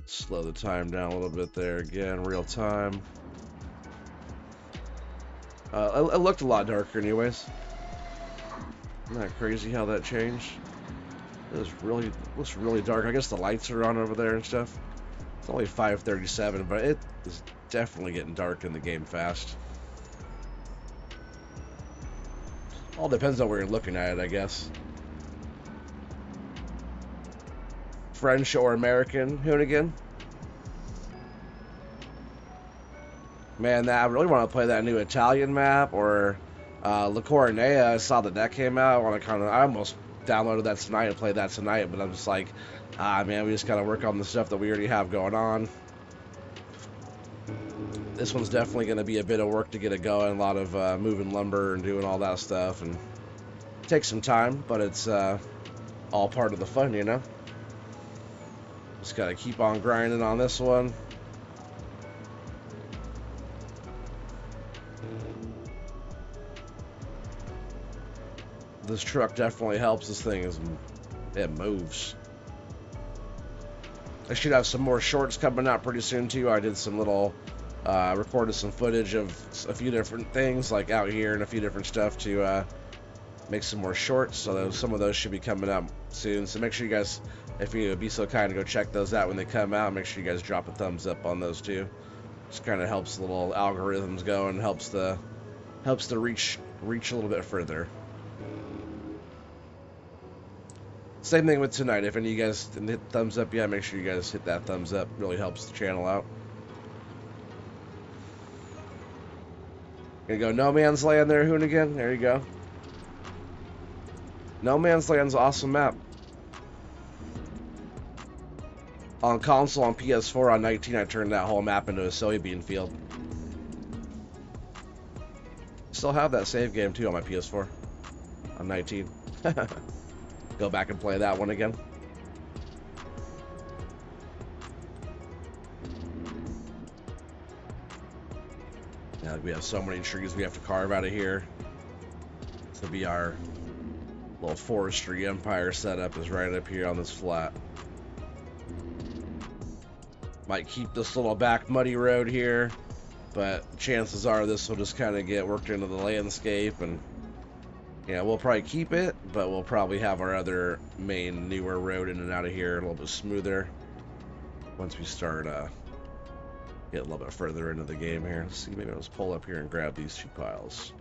Slow the time down a little bit there again, real time. It looked a lot darker anyways. Isn't that crazy how that changed? It looks really dark. I guess the lights are on over there and stuff. It's only 5:37, but it is definitely getting dark in the game fast. All depends on where you're looking at it, I guess. French or American, Hoonigan? Man, I really want to play that new Italian map, or La Coronea. I saw that came out. I almost downloaded that tonight and played that tonight, but I'm just like, man, we just gotta work on the stuff that we already have going on. This one's definitely going to be a bit of work to get it going. A lot of moving lumber and doing all that stuff, and it takes some time, but it's all part of the fun, you know? Just got to keep on grinding on this one. This truck definitely helps. This thing it moves. I should have some more shorts coming out pretty soon too. I did some little recorded some footage of a few different things like out here and a few different stuff to make some more shorts, so some of those should be coming out soon. So make sure you guys, if you would be so kind to go check those out when they come out, make sure you guys drop a thumbs up on those too. Just kind of helps the little algorithms go and helps the reach a little bit further. Same thing with tonight. If any of you guys didn't hit thumbs up yet, make sure you guys hit that thumbs up. Really helps the channel out. Gonna go No Man's Land there, Hoonigan. There you go. No Man's Land's an awesome map. On console, on PS4, on 19, I turned that whole map into a soybean field. Still have that save game too on my PS4. On 19. Go back and play that one again. Now we have so many trees we have to carve out of here. To be our little forestry empire setup is right up here on this flat. Might keep this little back muddy road here, but chances are this will just kind of get worked into the landscape, and yeah, we'll probably keep it, but we'll probably have our other main newer road in and out of here a little bit smoother once we start get a little bit further into the game here. Let's see, maybe I'll just pull up here and grab these two piles.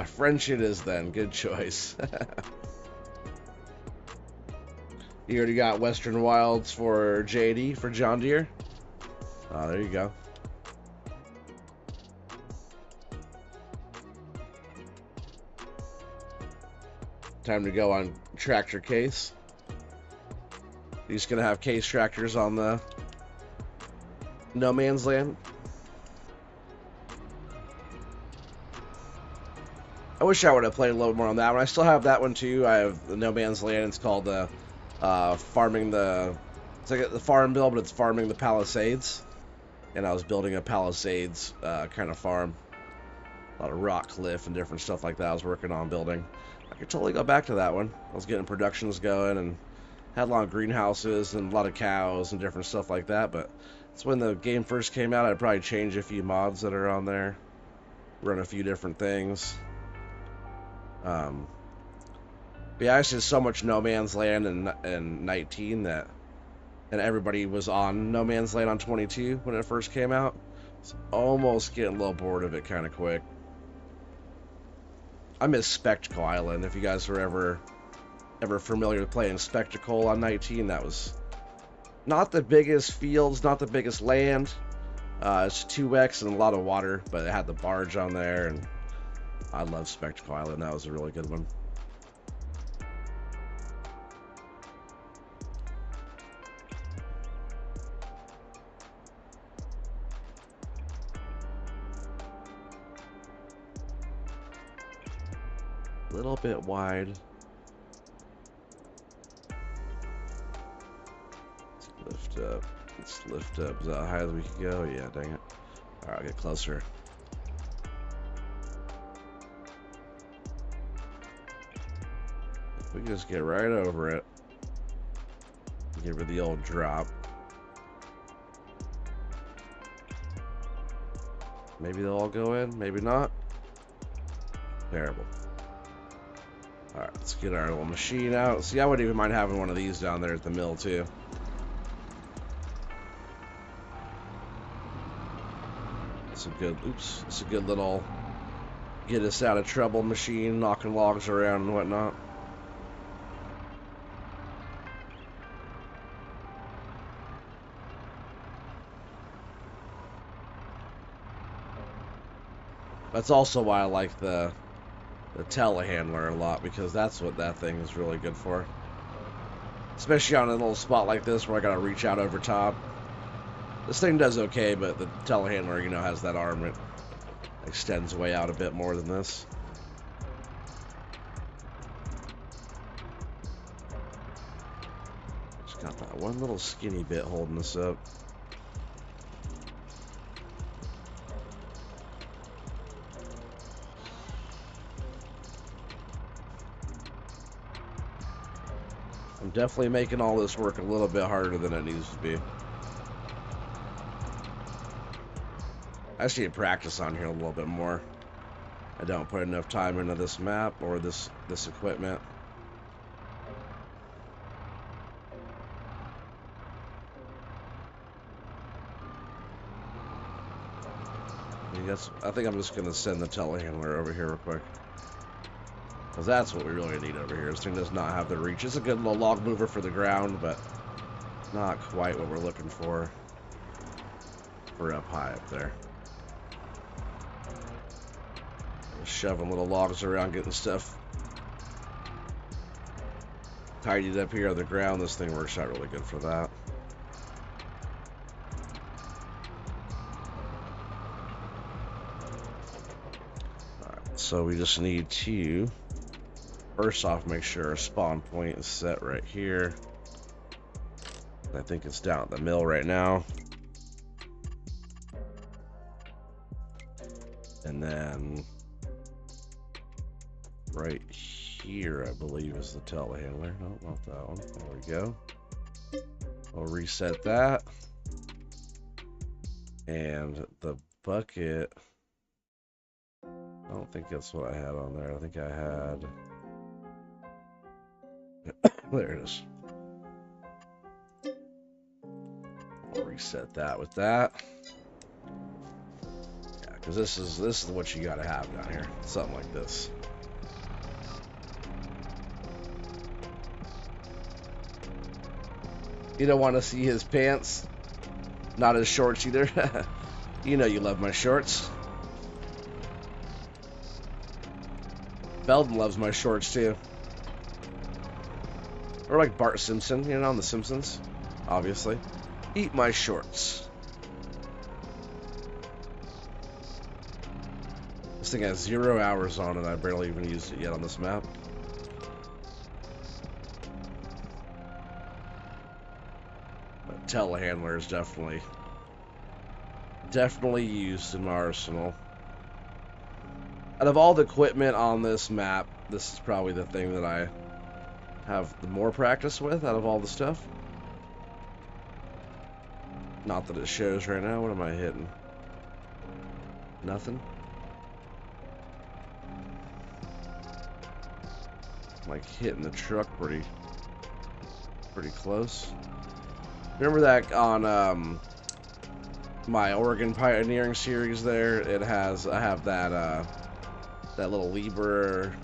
French it is then. Good choice. You already got Western Wilds for JD, for John Deere? Oh, there you go. Time to go on tractor case. You're just gonna have case tractors on the No Man's Land. I wish I would have played a little more on that one. I still have that one too. I have the No Man's Land. It's called farming the. It's like the farm bill, but it's farming the Palisades. And I was building a Palisades kind of farm. A lot of rock cliff and different stuff like that I was working on building. I could totally go back to that one. I was getting productions going and had a lot of greenhouses and a lot of cows and different stuff like that. But it's when the game first came out. I'd probably change a few mods that are on there, run a few different things. But yeah, it's just so much No Man's Land in 19 that, and everybody was on No Man's Land on 22 when it first came out. It's almost getting a little bored of it kind of quick. I miss Spectacle Island. If you guys were ever familiar with playing Spectacle on 19, that was not the biggest fields, not the biggest land. It's 2x and a lot of water, but it had the barge on there, and I love Spectacle Island. That was a really good one. A little bit wide. Let's lift up. Let's lift up. Is that how high as we can go? Yeah, dang it. Alright, I'll get closer. We can just get right over it. Give her the old drop. Maybe they'll all go in, maybe not. Terrible. Alright, let's get our little machine out. See, I wouldn't even mind having one of these down there at the mill, too. It's a good, oops, it's a good little get us out of trouble machine, knocking logs around and whatnot. That's also why I like the telehandler a lot, because that's what that thing is really good for. Especially on a little spot like this where I gotta reach out over top. This thing does okay, but the telehandler, you know, has that arm. It extends way out a bit more than this. Just got that one little skinny bit holding us up. I'm definitely making all this work a little bit harder than it needs to be. I just need to practice on here a little bit more. I don't put enough time into this map or this equipment. I think I'm just gonna send the telehandler over here real quick, because that's what we really need over here. This thing does not have the reach. It's a good little log mover for the ground, but not quite what we're looking for up high up there. Shoving little logs around, getting stuff tidied up here on the ground. This thing works out really good for that. Alright, so we just need to first off make sure our spawn point is set right here. I think it's down at the mill right now. And then right here, I believe, is the telehandler. No, not that one. There we go. We'll reset that. And the bucket, I don't think that's what I had on there. I think I had... there it is. We'll reset that with that. Yeah, because this is what you gotta have down here. Something like this. You don't want to see his pants. Not his shorts either. You know you love my shorts. Belden loves my shorts too. Or like Bart Simpson, you know, on The Simpsons. Obviously. Eat my shorts. This thing has 0 hours on it. I barely even used it yet on this map. But telehandler is definitely used in my arsenal. Out of all the equipment on this map, this is probably the thing that I have the more practice with out of all the stuff. Not that it shows right now. What am I hitting? Nothing. I'm like hitting the truck pretty close. Remember that on my Oregon Pioneering series there? I have that that little Lieber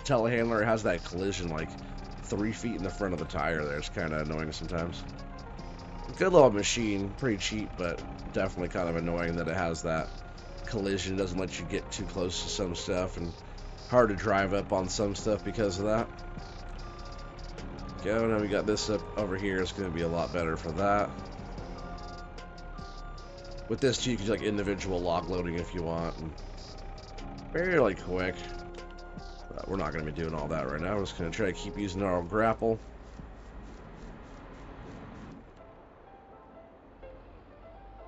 telehandler. It has that collision like 3 feet in the front of the tire there. It's kind of annoying sometimes. Good little machine, pretty cheap, but definitely kind of annoying that it has that collision. It doesn't let you get too close to some stuff, and hard to drive up on some stuff because of that. Go, now we got this up over here. It's going to be a lot better for that. With this too, you can do like individual log loading if you want. And fairly quick. But we're not going to be doing all that right now. We're just going to try to keep using our grapple.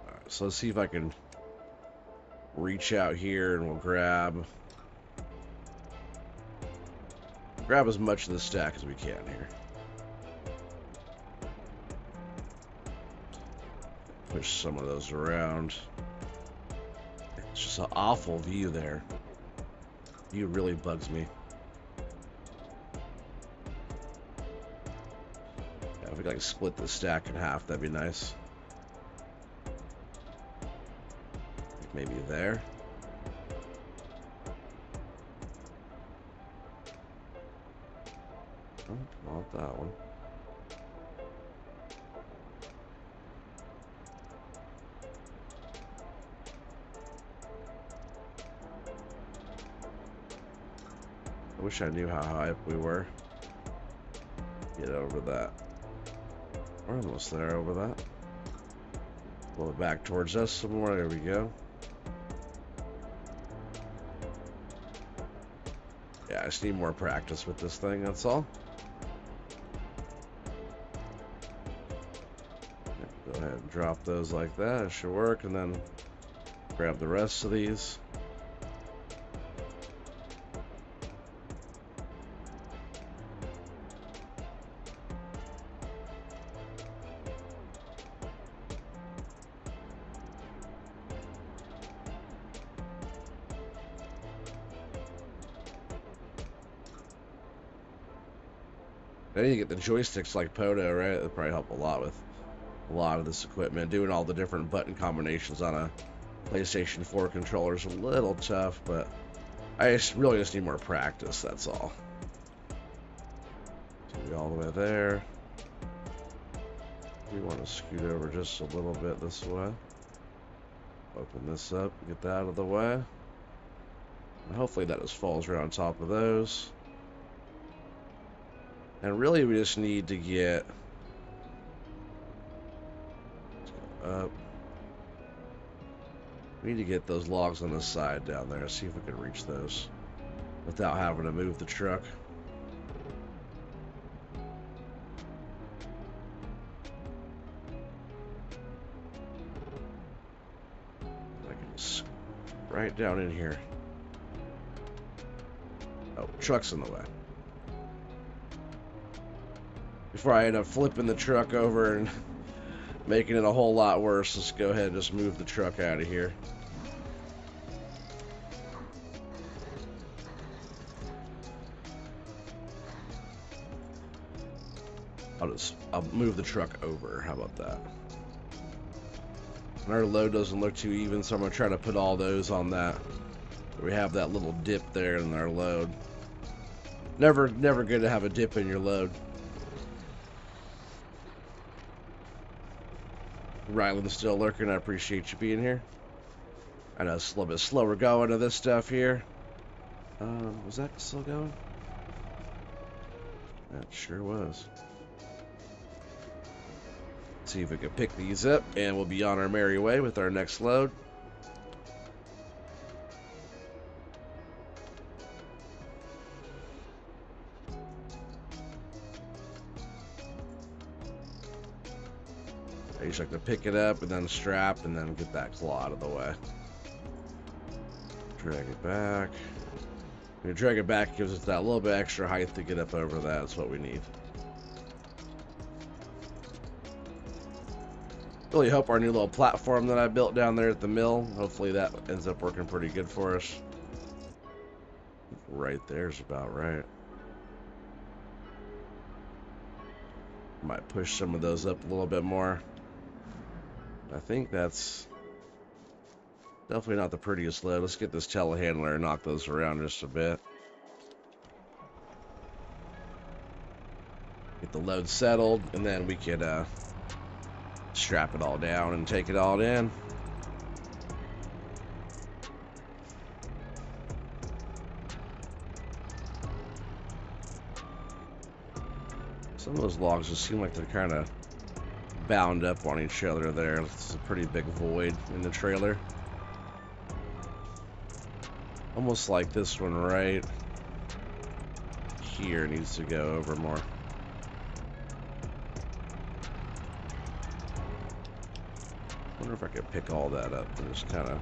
Alright, so let's see if I can reach out here and we'll grab as much of the stack as we can here. Push some of those around. It's just an awful view there. View really bugs me. Yeah, if we could like split the stack in half, that'd be nice. Maybe there. Oh, not that one. I wish I knew how high up we were. Get over that. We're almost there over that. Pull it back towards us some more. There we go. Yeah, I just need more practice with this thing, that's all. Go ahead and drop those like that. It should work. And then grab the rest of these. Then you get the joysticks like Poto, right? That'd probably help a lot with a lot of this equipment. Doing all the different button combinations on a PlayStation 4 controller is a little tough, but I really just need more practice, that's all. So all the way there. We want to scoot over just a little bit this way. Open this up, get that out of the way. And hopefully that just falls right on top of those. And really we just need to get up. We need to get those logs on the side down there. See if we can reach those without having to move the truck. I can just right down in here. Oh, truck's in the way. Before I end up flipping the truck over and making it a whole lot worse, let's go ahead and just move the truck out of here. I'll move the truck over. How about that? And our load doesn't look too even, so I'm gonna try to put all those on that. We have that little dip there in our load. Never good to have a dip in your load. Ryland's still lurking. I appreciate you being here. I know it's a little bit slower going to this stuff here. Was that still going? That sure was. See if we can pick these up, and we'll be on our merry way with our next load. I usually like to pick it up and then strap and then get that claw out of the way. Drag it back. When you drag it back, it gives us that little bit extra height to get up over that. That's what we need. Really hope our new little platform that I built down there at the mill, hopefully that ends up working pretty good for us. Right there's about right. Might push some of those up a little bit more. I think that's definitely not the prettiest load. Let's get this telehandler and knock those around just a bit. Get the load settled, and then we could strap it all down and take it all in. Some of those logs just seem like they're kind of bound up on each other there. It's a pretty big void in the trailer. Almost like this one right here needs to go over more. I wonder if I could pick all that up and just kind of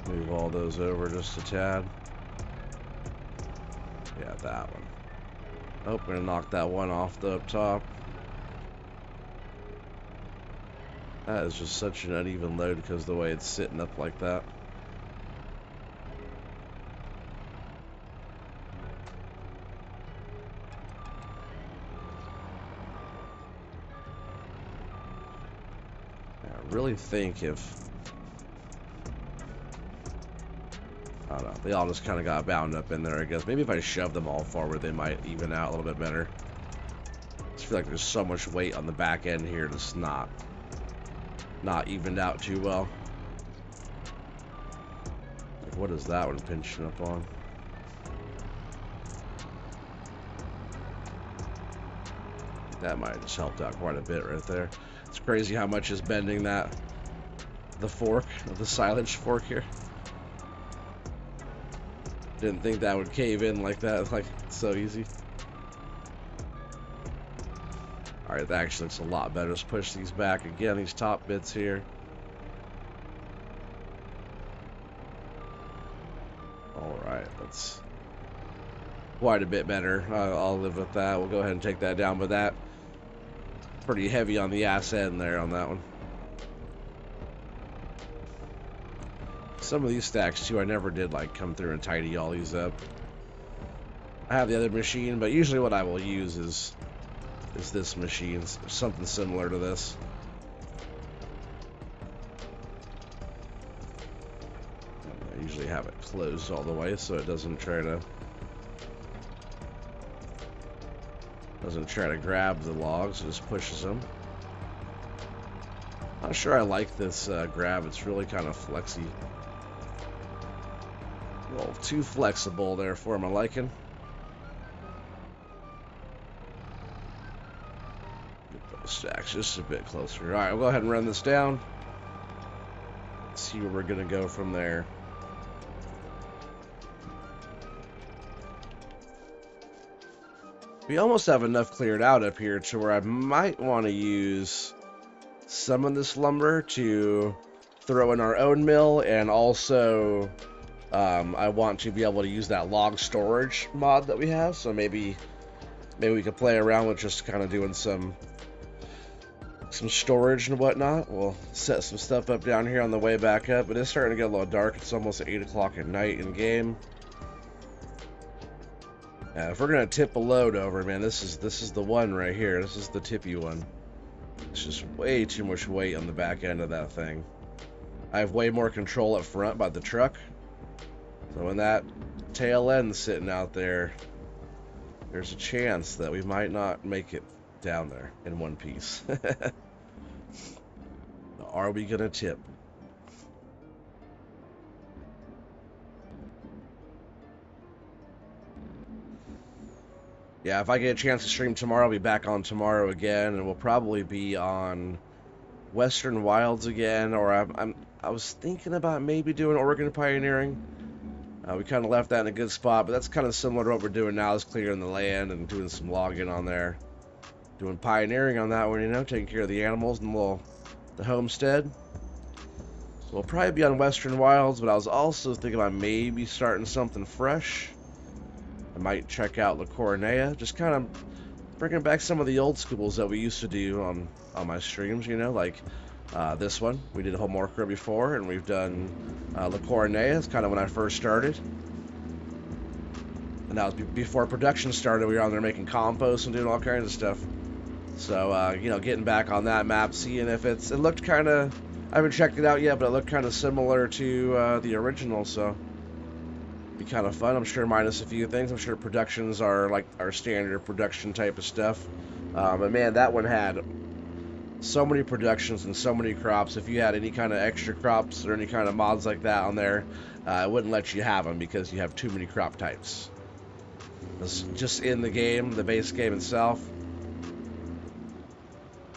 move all those over just a tad. Yeah, that one. Oh, we're gonna knock that one off the up top. That is just such an uneven load because of the way it's sitting up like that. I really think if... I don't know. They all just kind of got bound up in there, I guess. Maybe if I shove them all forward, they might even out a little bit better. I just feel like there's so much weight on the back end here that's not evened out too well. Like, what is that one pinching up on? That might have just helped out quite a bit right there. It's crazy how much is bending that, the fork, the silage fork here. Didn't think that would cave in like that, like so easy. Alright, that actually looks a lot better. Let's push these back again, these top bits here. Alright, that's quite a bit better. I'll live with that. We'll go ahead and take that down, but that pretty heavy on the ass end there on that one. Some of these stacks too, I never did like come through and tidy all these up. I have the other machine, but usually what I will use is this machine, something similar to this. I usually have it closed all the way so it doesn't try to grab the logs, it just pushes them. Not sure I like this grab, it's really kind of flexy. A little too flexible there for my liking. Get those stacks just a bit closer. Alright, we'll go ahead and run this down. Let's see where we're going to go from there. We almost have enough cleared out up here to where I might want to use some of this lumber to throw in our own mill, and also I want to be able to use that log storage mod that we have, so maybe we could play around with just kind of doing some storage and whatnot. We'll set some stuff up down here on the way back up. It is starting to get a little dark. It's almost 8 o'clock at night in game. If we're gonna tip a load over, man, this is the one right here. This is the tippy one. It's just way too much weight on the back end of that thing. I have way more control up front by the truck. So when that tail end's sitting out there, there's a chance that we might not make it down there in one piece. Are we gonna tip? Yeah, if I get a chance to stream tomorrow, I'll be back on tomorrow again, and we'll probably be on Western Wilds again, or I was thinking about maybe doing Oregon Pioneering. We kind of left that in a good spot, but that's kind of similar to what we're doing now, is clearing the land and doing some logging on there. Doing pioneering on that one, you know, taking care of the animals and the homestead. So we'll probably be on Western Wilds, but I was also thinking about maybe starting something fresh. I might check out La Coronea, just kind of bringing back some of the old schools that we used to do on my streams, you know, like this one. We did Holmakra before, and we've done La Coronea. It's kind of when I first started. And that was before production started. We were on there making compost and doing all kinds of stuff. So, you know, getting back on that map, seeing if it looked kind of, I haven't checked it out yet, but it looked kind of similar to the original, so be kind of fun. I'm sure minus a few things. I'm sure productions are like our standard production type of stuff. But man, that one had so many productions and so many crops. If you had any kind of extra crops or any kind of mods like that on there, it wouldn't let you have them because you have too many crop types. It's just in the game, the base game itself.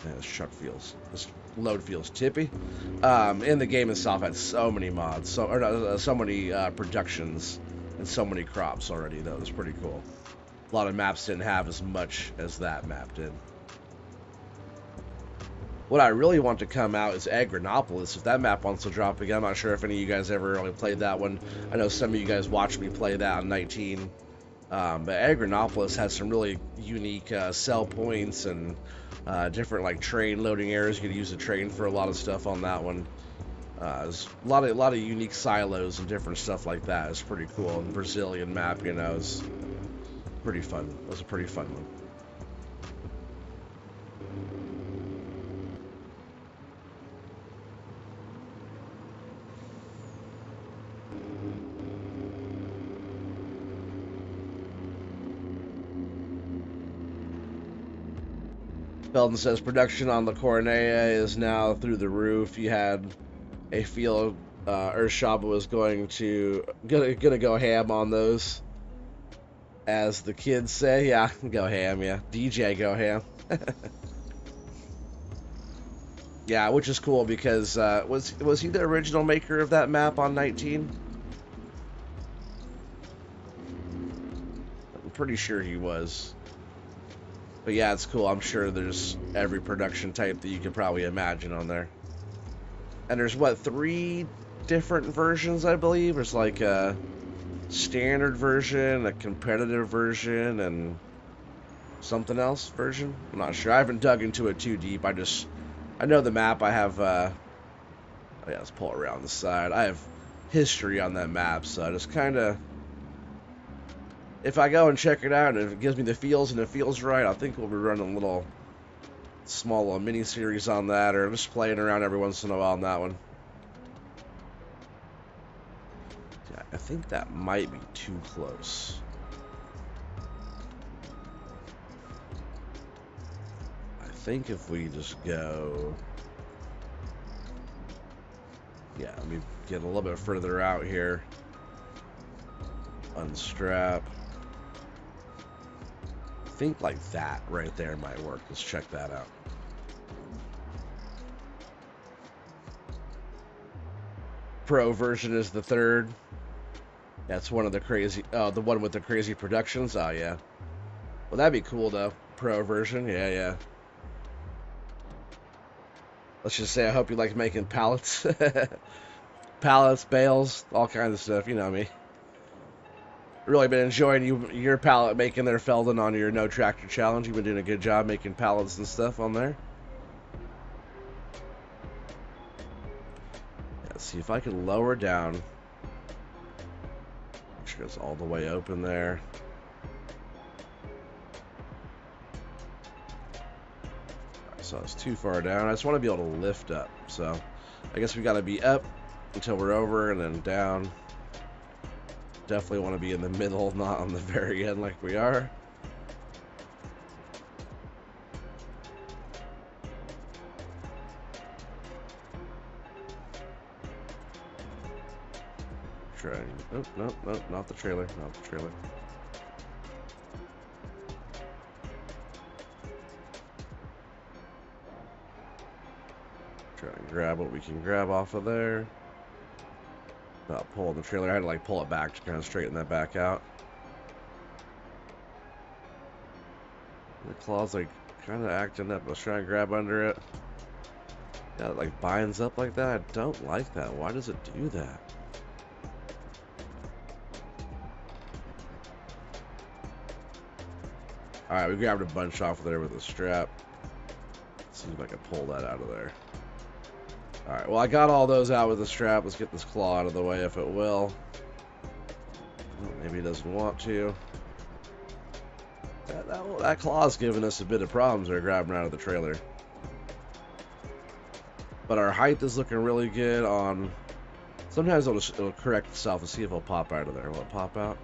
Man, this load feels tippy. In the game itself, had so many mods, so many productions and so many crops already, though. It was pretty cool. A lot of maps didn't have as much as that map did. What I really want to come out is Agrinopolis. If that map wants to drop again, I'm not sure if any of you guys ever really played that one. I know some of you guys watched me play that on 19. But Agrinopolis has some really unique sell points and Different like train loading areas. You could use the train for a lot of stuff on that one. There's a lot of unique silos and different stuff like that. It's pretty cool. And Brazilian map, is pretty fun. It was a pretty fun one. Belton says production on the Cornea is now through the roof. You had a field, Urshaba was gonna go ham on those, as the kids say. Yeah, go ham. Yeah, DJ go ham. Yeah, which is cool because was he the original maker of that map on 19? I'm pretty sure he was. But yeah, it's cool. I'm sure there's every production type that you could probably imagine on there. And there's, what, 3 different versions, I believe? There's like a standard version, a competitive version, and something else version. I'm not sure. I haven't dug into it too deep. I know the map. I have, oh yeah, let's pull it around the side. I have history on that map, so I just kind of, if I go and check it out and if it gives me the feels and it feels right, I think we'll be running a little small mini series on that, or just playing around every once in a while on that one. Yeah, I think that might be too close. I think if we just go, yeah, let me get a little bit further out here. Unstrap. I think like that right there might work. Let's check that out. Pro version is the 3rd. That's one of the crazy, the one with the crazy productions. Oh yeah. Well, that'd be cool though. Pro version, yeah. Let's just say I hope you like making pallets. Pallets, bales, all kinds of stuff. You know me. Really been enjoying your pallet making there, Felden, on your No Tractor Challenge. You've been doing a good job making pallets and stuff on there. Let's see if I can lower down. Make sure it's all the way open there. Right, so it's too far down. I just want to be able to lift up. So I guess we got to be up until we're over and then down. Definitely want to be in the middle, not on the very end like we are. Trying. Oh, no, not the trailer. Not the trailer. Try and grab what we can grab off of there. Not pulling the trailer. I had to like pull it back to kind of straighten that back out. The claw's like kind of acting up. Let's try and grab under it. Yeah, it like binds up like that. I don't like that. Why does it do that? Alright, we grabbed a bunch off of there with a strap. Let's see if I can pull that out of there. Alright, well I got all those out with the strap. Let's get this claw out of the way if it will. Maybe it doesn't want to. That claw's giving us a bit of problems there, grabbing out of the trailer. But our height is looking really good on... Sometimes it'll correct itself. Let's see if it'll pop out of there. Will it pop out?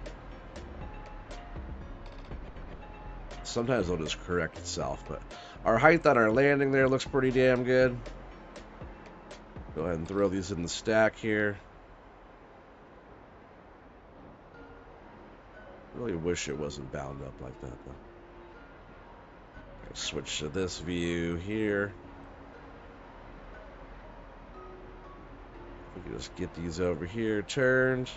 Sometimes it'll just correct itself, but our height on our landing there looks pretty damn good. Go ahead and throw these in the stack here. Really wish it wasn't bound up like that, though. Switch to this view here. We can just get these over here turned.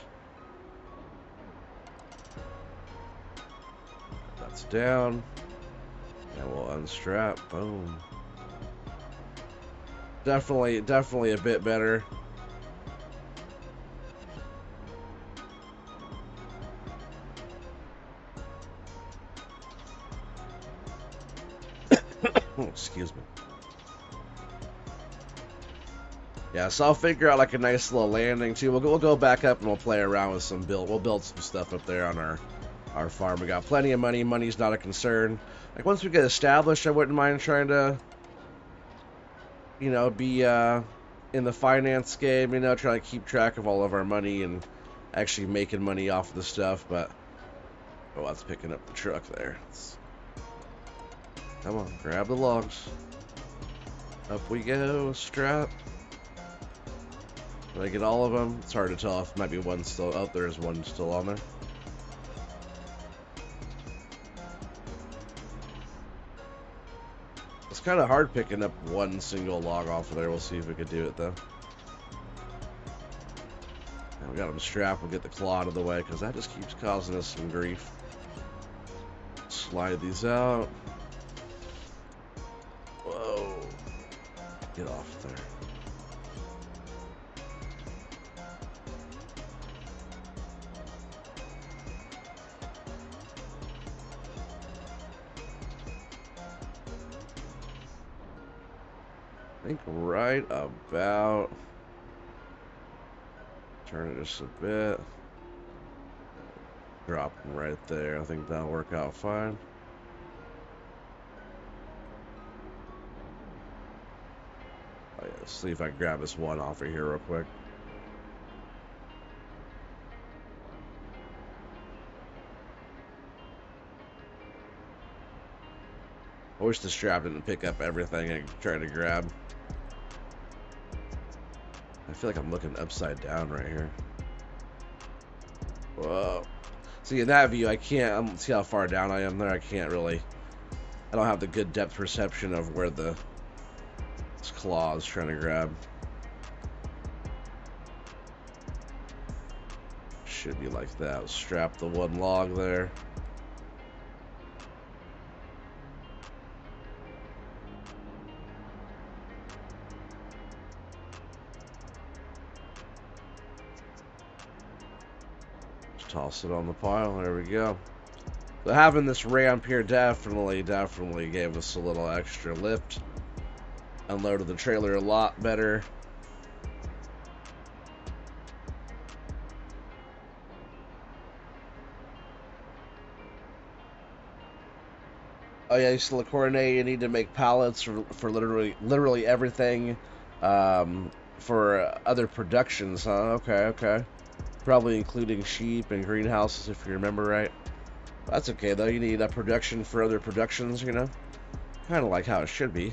That's down. And we'll unstrap. Boom. Definitely a bit better. Oh, excuse me. Yeah, so I'll figure out like a nice little landing too. We'll go back up and we'll play around with some build. We'll build some stuff up there on our farm. We got plenty of money. Money's not a concern. Like once we get established, I wouldn't mind trying to, you know, be in the finance game. You know, trying to keep track of all of our money and actually making money off of the stuff. But oh, that's picking up the truck there. Come on, grab the logs. Up we go. Strap. Did I get all of them? It's hard to tell if might be one still. Oh, there's one still on there. It's kind of hard picking up one single log off of there. We'll see if we can do it though. And we got them strapped. We'll get the claw out of the way because that just keeps causing us some grief. Slide these out. Whoa. Get off there. I think right about, turn it just a bit, drop them right there. I think that'll work out fine. Oh yeah, let's see if I can grab this one off of here real quick. I wish the strap didn't pick up everything I'm trying to grab. I feel like I'm looking upside down right here. Whoa. See, in that view, I can't, see how far down I am there? I can't really, I don't have the good depth perception of where this claw is trying to grab. Should be like that. Strap the one log there. Toss it on the pile. There we go. So having this ramp here definitely gave us a little extra lift. Unloaded the trailer a lot better. Oh yeah, still a coordinate. You need to make pallets for literally everything. For other productions, huh? Okay. Probably including sheep and greenhouses, if you remember right. That's okay, though. You need a production for other productions, you know? Kind of like how it should be.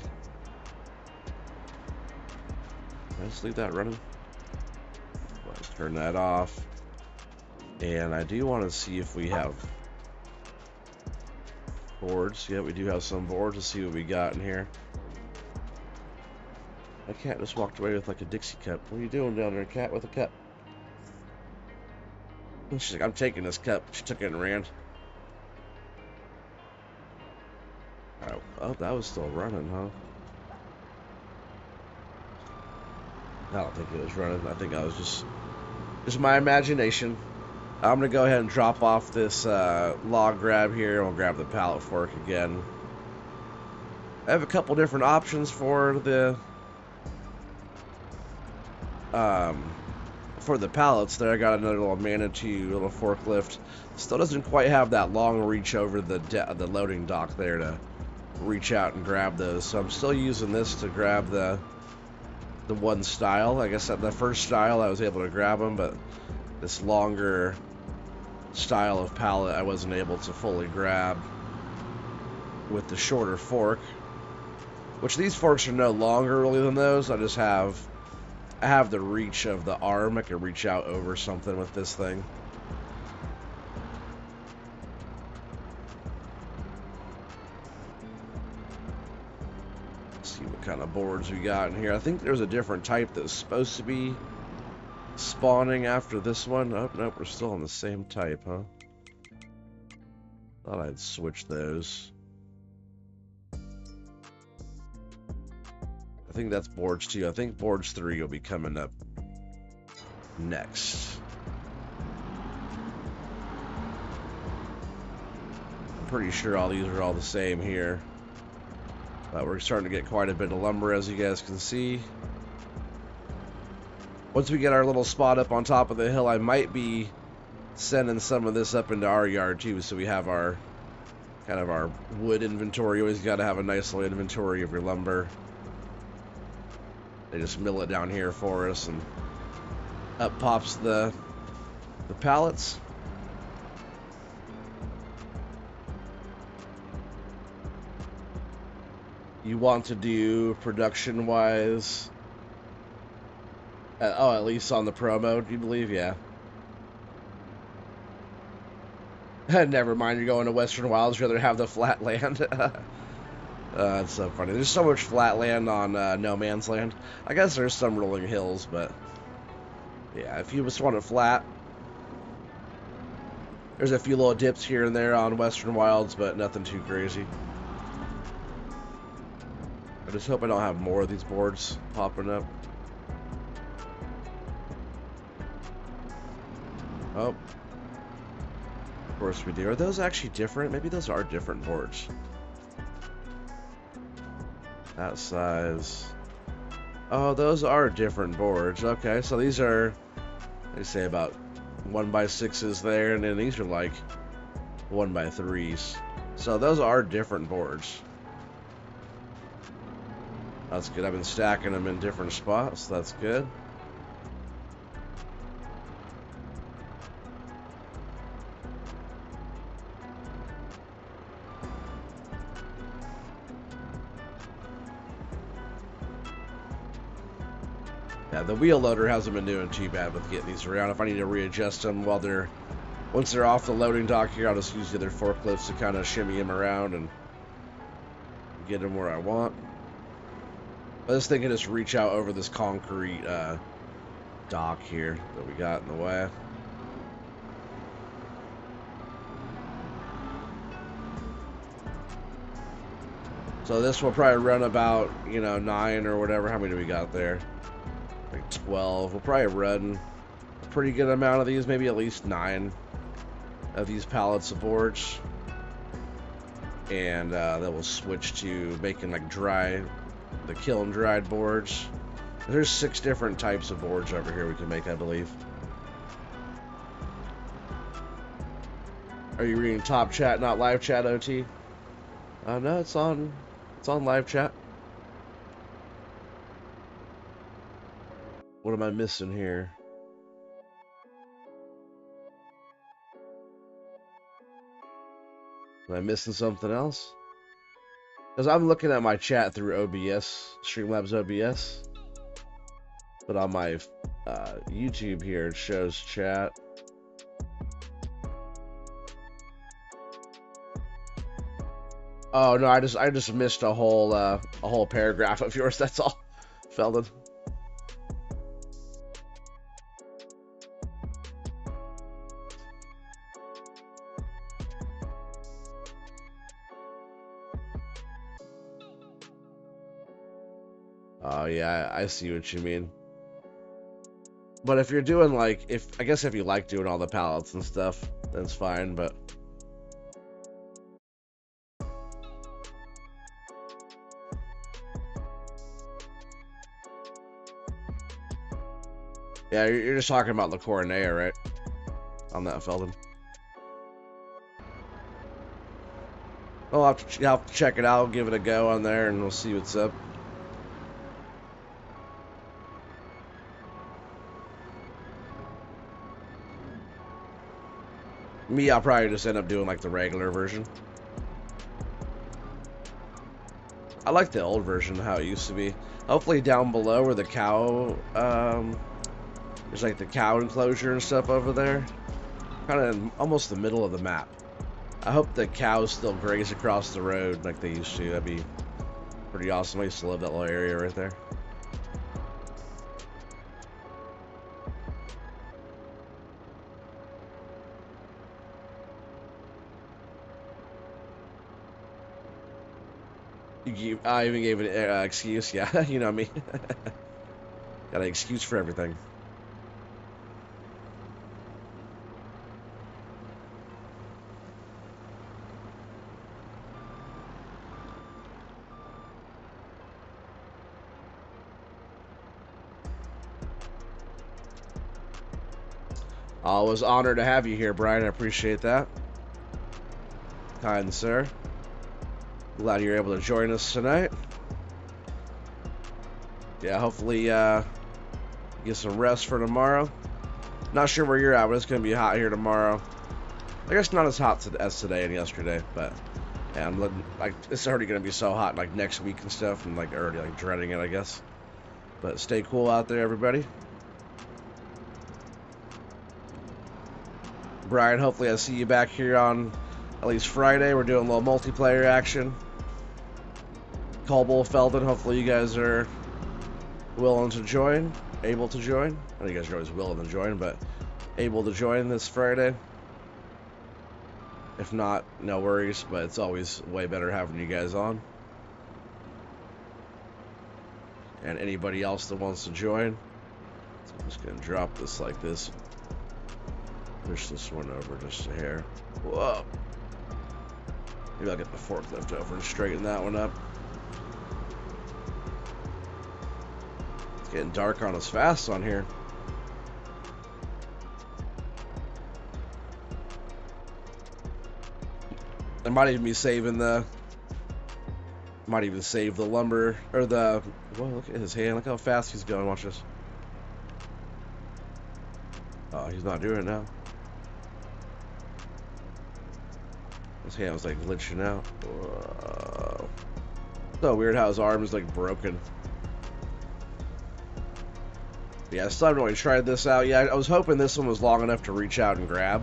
Let's leave that running. Let's turn that off. And I do want to see if we have boards. Yeah, we do have some boards. Let's see what we got in here. My cat just walked away with like a Dixie cup. What are you doing down there, cat, with a cup? She's like, I'm taking this cup. She took it and ran. Oh, that was still running, huh? I don't think it was running. I think I was just my imagination. I'm gonna go ahead and drop off this log grab here. We'll grab the pallet fork again. I have a couple different options for the pallets there. I got another little Manitou little forklift. Still doesn't quite have that long reach over the loading dock there to reach out and grab those. So I'm still using this to grab the one style. Like I said, the first style I was able to grab them, but this longer style of pallet I wasn't able to fully grab with the shorter fork. Which these forks are no longer really than those. I have the reach of the arm. I can reach out over something with this thing. Let's see what kind of boards we got in here. I think there's a different type that's supposed to be spawning after this one. Oh, nope, we're still on the same type, huh? Thought I'd switch those. I think that's boards 2. I think boards 3 will be coming up next. I'm pretty sure all these are all the same here. But we're starting to get quite a bit of lumber, as you guys can see. Once we get our little spot up on top of the hill, I might be sending some of this up into our yard too, so we have our kind of our wood inventory. You always got to have a nice little inventory of your lumber. They just mill it down here for us, and up pops the pallets. You want to do production wise? Oh, at least on the pro mode, you believe? Yeah. Never mind, you're going to Western Wilds, rather have the flat land. That's so funny. There's so much flat land on No Man's Land. I guess there's some rolling hills, but yeah, if you just want it flat, there's a few little dips here and there on Western Wilds, but nothing too crazy. I just hope I don't have more of these boards popping up. Oh, of course we do. Are those actually different? Maybe those are different boards. That size. Oh, those are different boards. Okay, so these are, they say about 1x6s there, and then these are like 1x3s. So those are different boards. That's good. I've been stacking them in different spots. That's good. Yeah, the wheel loader hasn't been doing too bad with getting these around. If I need to readjust them while they're, once they're off the loading dock here, I'll just use the other forklifts to kind of shimmy them around and get them where I want. But this thing can just reach out over this concrete dock here that we got in the way. So this will probably run about, 9 or whatever. How many do we got there? Like 12. We'll probably run a pretty good amount of these, maybe at least 9 of these pallets of boards. And then we'll switch to making like the kiln dried boards. There's 6 different types of boards over here we can make, I believe. Are you reading top chat, not live chat, OT? No, it's on live chat. What am I missing here? Am I missing something else? Because I'm looking at my chat through OBS, Streamlabs OBS. But on my YouTube here, it shows chat. Oh no, I just missed a whole paragraph of yours. That's all, Feldon. Oh yeah, I see what you mean. But if you're doing like, I guess if you like doing all the pallets and stuff, that's fine. But yeah, you're just talking about the Cornea, right? On that, Feldon. I'll have to check it out, give it a go on there, and we'll see what's up. Me, I'll probably just end up doing like the regular version. I like the old version, how it used to be. Hopefully down below where the cow, there's like the cow enclosure and stuff over there. Kind of almost the middle of the map. I hope the cows still graze across the road like they used to. That'd be pretty awesome. I used to love that little area right there. I even gave an excuse. Yeah, you know me. Got an excuse for everything. Always honored to have you here, Brian. I appreciate that. Kind sir. Glad you're able to join us tonight. Yeah, hopefully get some rest for tomorrow. Not sure where you're at, but it's going to be hot here tomorrow. I guess not as hot as today and yesterday, but yeah, I'm looking like it's already going to be so hot like next week and stuff. I'm like already like dreading it, I guess. But stay cool out there, everybody. Brian, hopefully I see you back here on at least Friday. We're doing a little multiplayer action. Colbull, Felden, hopefully you guys are willing to join, able to join. I know you guys are always willing to join, but able to join this Friday. If not, no worries, but it's always way better having you guys on. And anybody else that wants to join. So I'm just going to drop this like this. Push this one over just a hair. Whoa. Maybe I'll get the forklift over and straighten that one up. It's getting dark on us fast on here. I might even be saving the... Might even save the lumber, or the... Whoa, look at his hand. Look how fast he's going. Watch this. Oh, he's not doing it now. His hand was like glitching out. Whoa. So weird how his arm is like broken. Yeah, I still haven't really tried this out yet. I was hoping this one was long enough to reach out and grab.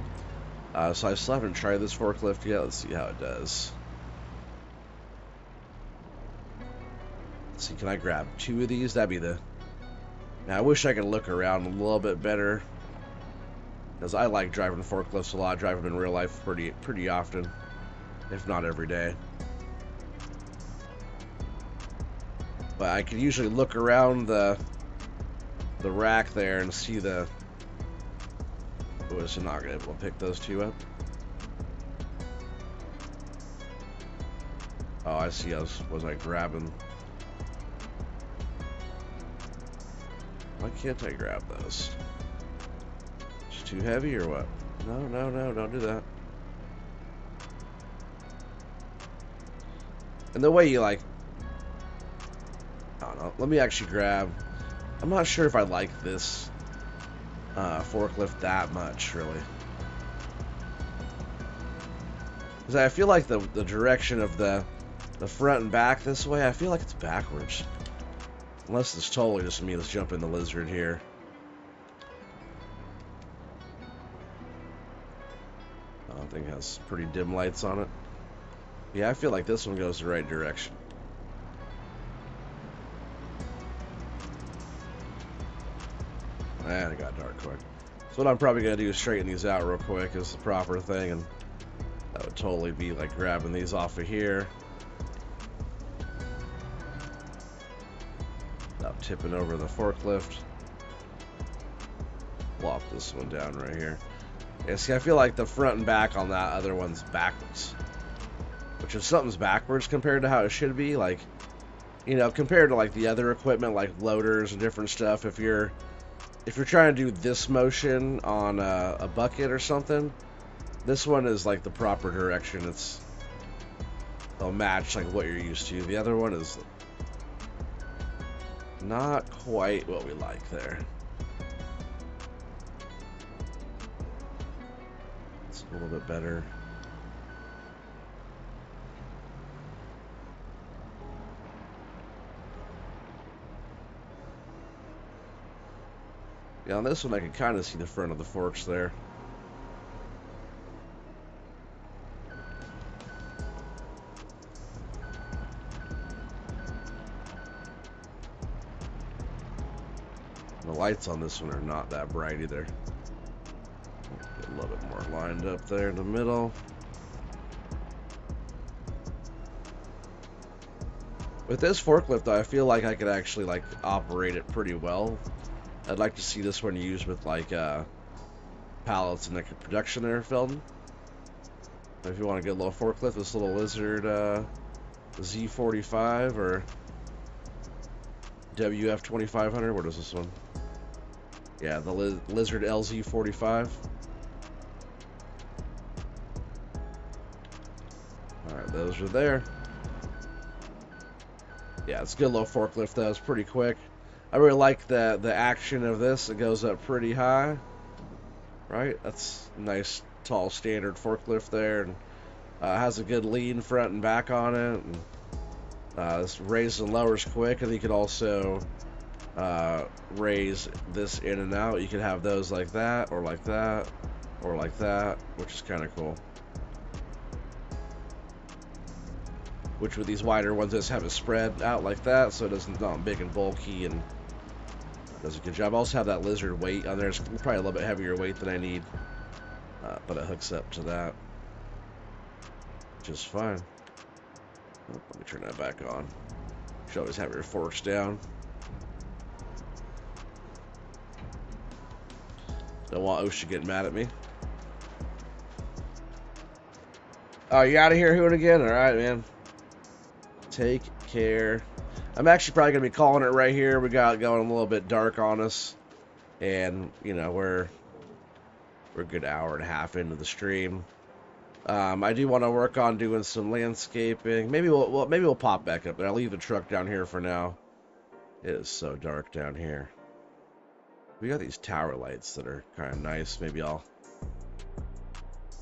So I still haven't tried this forklift yet. Let's see how it does. Let's see, can I grab 2 of these? That'd be the... Now, I wish I could look around a little bit better. Because I like driving forklifts a lot. I drive them in real life pretty often. If not every day. But I can usually look around the rack there and see the... Oh, so not gonna be able to pick those 2 up. Oh, I see. Was I grabbing? Why can't I grab those? It's too heavy or what? No, no, no, don't do that. And the way you like... I don't know. Let me actually grab... I'm not sure if I like this forklift that much, really. Because I feel like the direction of the front and back this way, I feel like it's backwards. Unless it's totally just me. Let's jump in the lizard here. I think it has pretty dim lights on it. Yeah, I feel like this one goes the right direction. And it got dark quick. So what I'm probably going to do is straighten these out real quick is the proper thing. And that would totally be like grabbing these off of here. Without tipping over the forklift. Plop this one down right here. Yeah, see, I feel like the front and back on that other one's backwards. Which if something's backwards compared to how it should be, like, you know, compared to like the other equipment like loaders and different stuff, if you're trying to do this motion on a bucket or something, this one is like the proper direction. It'll match like what you're used to. The other one is not quite what we like there. It's a little bit better. Yeah, on this one I can kind of see the front of the forks there. The lights on this one are not that bright either. Get a little bit more lined up there in the middle. With this forklift though, I feel like I could actually like operate it pretty well. I'd like to see this one used with like pallets and like production there, Felden. If you want a good little forklift, this little Lizard Z45 or WF2500. What is this one? Yeah, the Lizard LZ45. those are there. Yeah, it's a good little forklift though. It's pretty quick. I really like the action of this. It goes up pretty high, right? That's a nice tall standard forklift there, and has a good lean front and back on it. And, this raises and lowers quick, and you could also raise this in and out. You could have those like that, or like that, or like that, which is kind of cool. Which with these wider ones, just have it spread out like that, so it doesn't not big and bulky, and does a good job. I also have that lizard weight on there. It's probably a little bit heavier weight than I need, but it hooks up to that, which is fine. Oh, let me turn that back on. You should always have your forks down. Don't want OSHA getting mad at me. Oh, you out of here, Hoon again? All right, man. Take care. I'm actually probably going to be calling it right here. We got going a little bit dark on us. And, you know, we're a good hour and a half into the stream. I do want to work on doing some landscaping. Maybe we'll pop back up, but I'll leave the truck down here for now. It is so dark down here. We got these tower lights that are kind of nice. Maybe I'll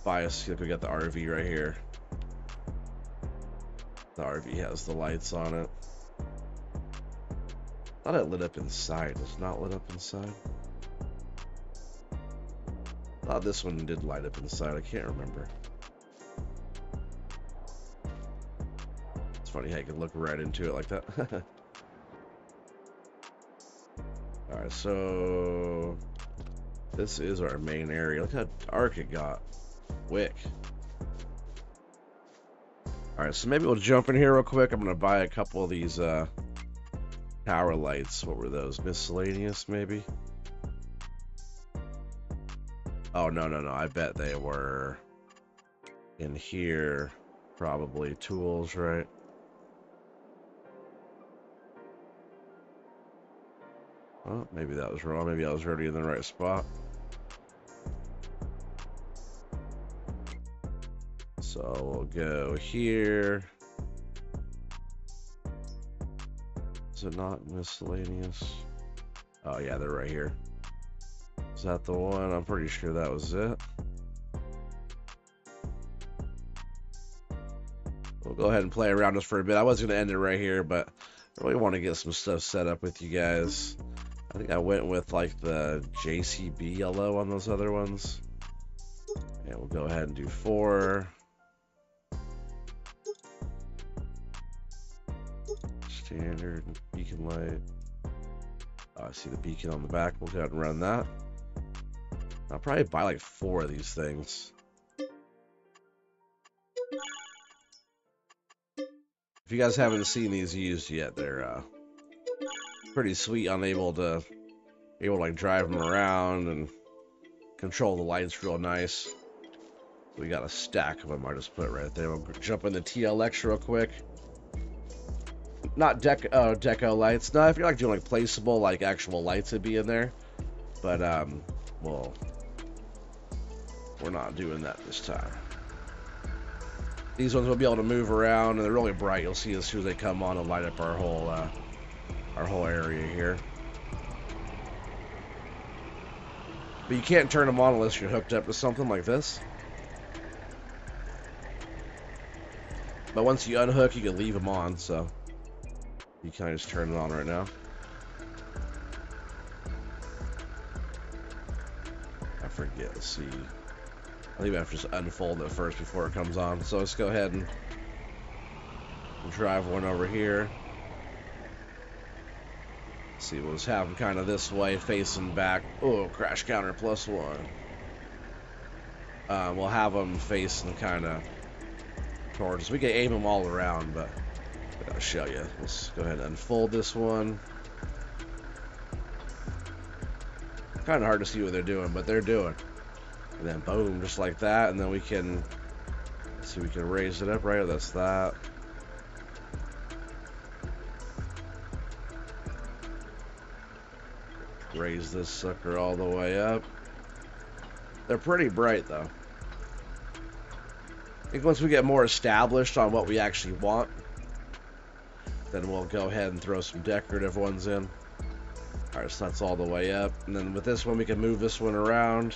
buy us. Look, we got the RV right here. The RV has the lights on it. I thought it lit up inside. It's not lit up inside. I thought this one did light up inside. I can't remember. It's funny how you can look right into it like that. Alright, so this is our main area. Look how dark it got. Quick. Alright, so maybe we'll jump in here real quick. I'm going to buy a couple of these tower lights. What were those? Miscellaneous, maybe? Oh, no. I bet they were in here. Probably tools, right? Oh, maybe that was wrong. Maybe I was already in the right spot. So we'll go here. Is it not miscellaneous? Oh yeah, they're right here. Is that the one? I'm pretty sure that was it. We'll go ahead and play around just for a bit. I was going to end it right here, but I really want to get some stuff set up with you guys. I think I went with like the JCB yellow on those other ones. And we'll go ahead and do 4. Standard beacon light. Oh, I see the beacon on the back. We'll go ahead and run that. I'll probably buy like 4 of these things. If you guys haven't seen these used yet, they're pretty sweet. I'm able to like drive them around and control the lights real nice. We got a stack of them. I just put it right there. We'll jump in the TLX real quick. Not deco lights. No, if you're like doing like placeable, like actual lights would be in there. But well, we're not doing that this time. These ones will be able to move around, and they're really bright. You'll see as soon as they come on, and light up our whole area here. But you can't turn them on unless you're hooked up to something like this. But once you unhook, you can leave them on, so you can just turn it on right now. I forget, let's see. I think I have to just unfold it first before it comes on. So let's go ahead and drive one over here. Let's see, we'll just have them kind of this way, facing back. Oh, crash counter +1. We'll have them facing kind of towards us. We can aim them all around, but I'll show you. Let's go ahead and unfold this one. Kind of hard to see what they're doing, but they're doing. And then boom, just like that, and then we can see, we can raise it up, right? That's that. Raise this sucker all the way up. They're pretty bright though. think once we get more established on what we actually want, then we'll go ahead and throw some decorative ones in. Alright, so that's all the way up. And then with this one, we can move this one around.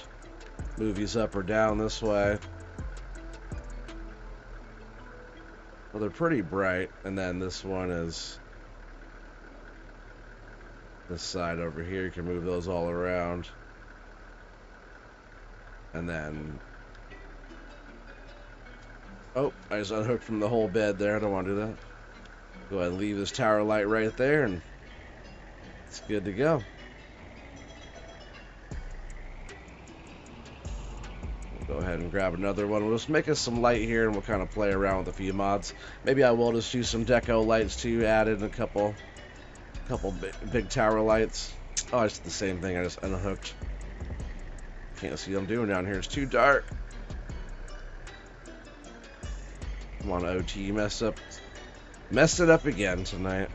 Move these up or down this way. Well, they're pretty bright. And then this one is this side over here. You can move those all around. And then... oh, I just unhooked from the whole bed there. I don't want to do that. Go ahead and leave this tower light right there, and it's good to go. We'll go ahead and grab another one. We'll just make us some light here, and we'll kind of play around with a few mods. Maybe I will just do some deco lights too, add in a couple big tower lights. Oh, it's the same thing. I just unhooked. Can't see what I'm doing down here. It's too dark. Come on, OT, messed it up again tonight.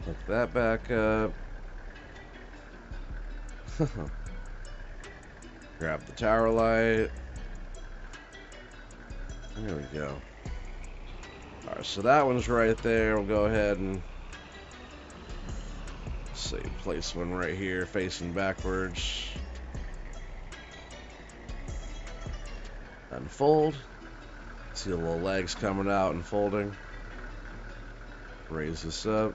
Hook that back up. Grab the tower light. There we go. Alright, so that one's right there. We'll go ahead and say place one right here facing backwards. Unfold. See the little legs coming out and folding. Raise this up.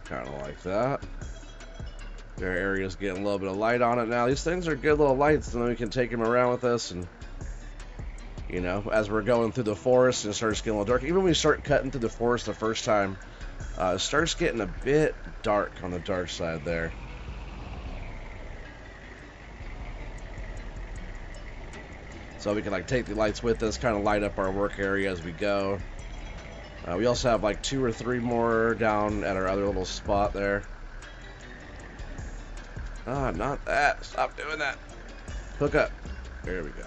Kind of like that. Their area's getting a little bit of light on it now. These things are good little lights, and then we can take them around with us, and you know, as we're going through the forest and it starts getting a little dark. Even when we start cutting through the forest the first time, it starts getting a bit dark on the dark side there. So we can like take the lights with us, kind of light up our work area as we go. We also have like 2 or 3 more down at our other little spot there. Ah, not that. Stop doing that. Hook up. There we go.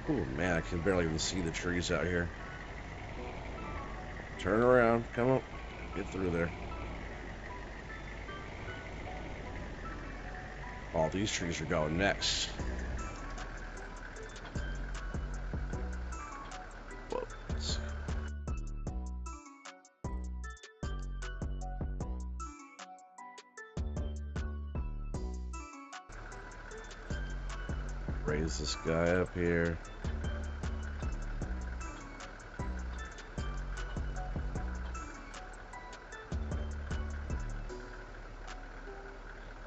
Oh man, I can barely even see the trees out here. Turn around. Come on. Get through there. All these trees are going next. Whoa. Raise this guy up here.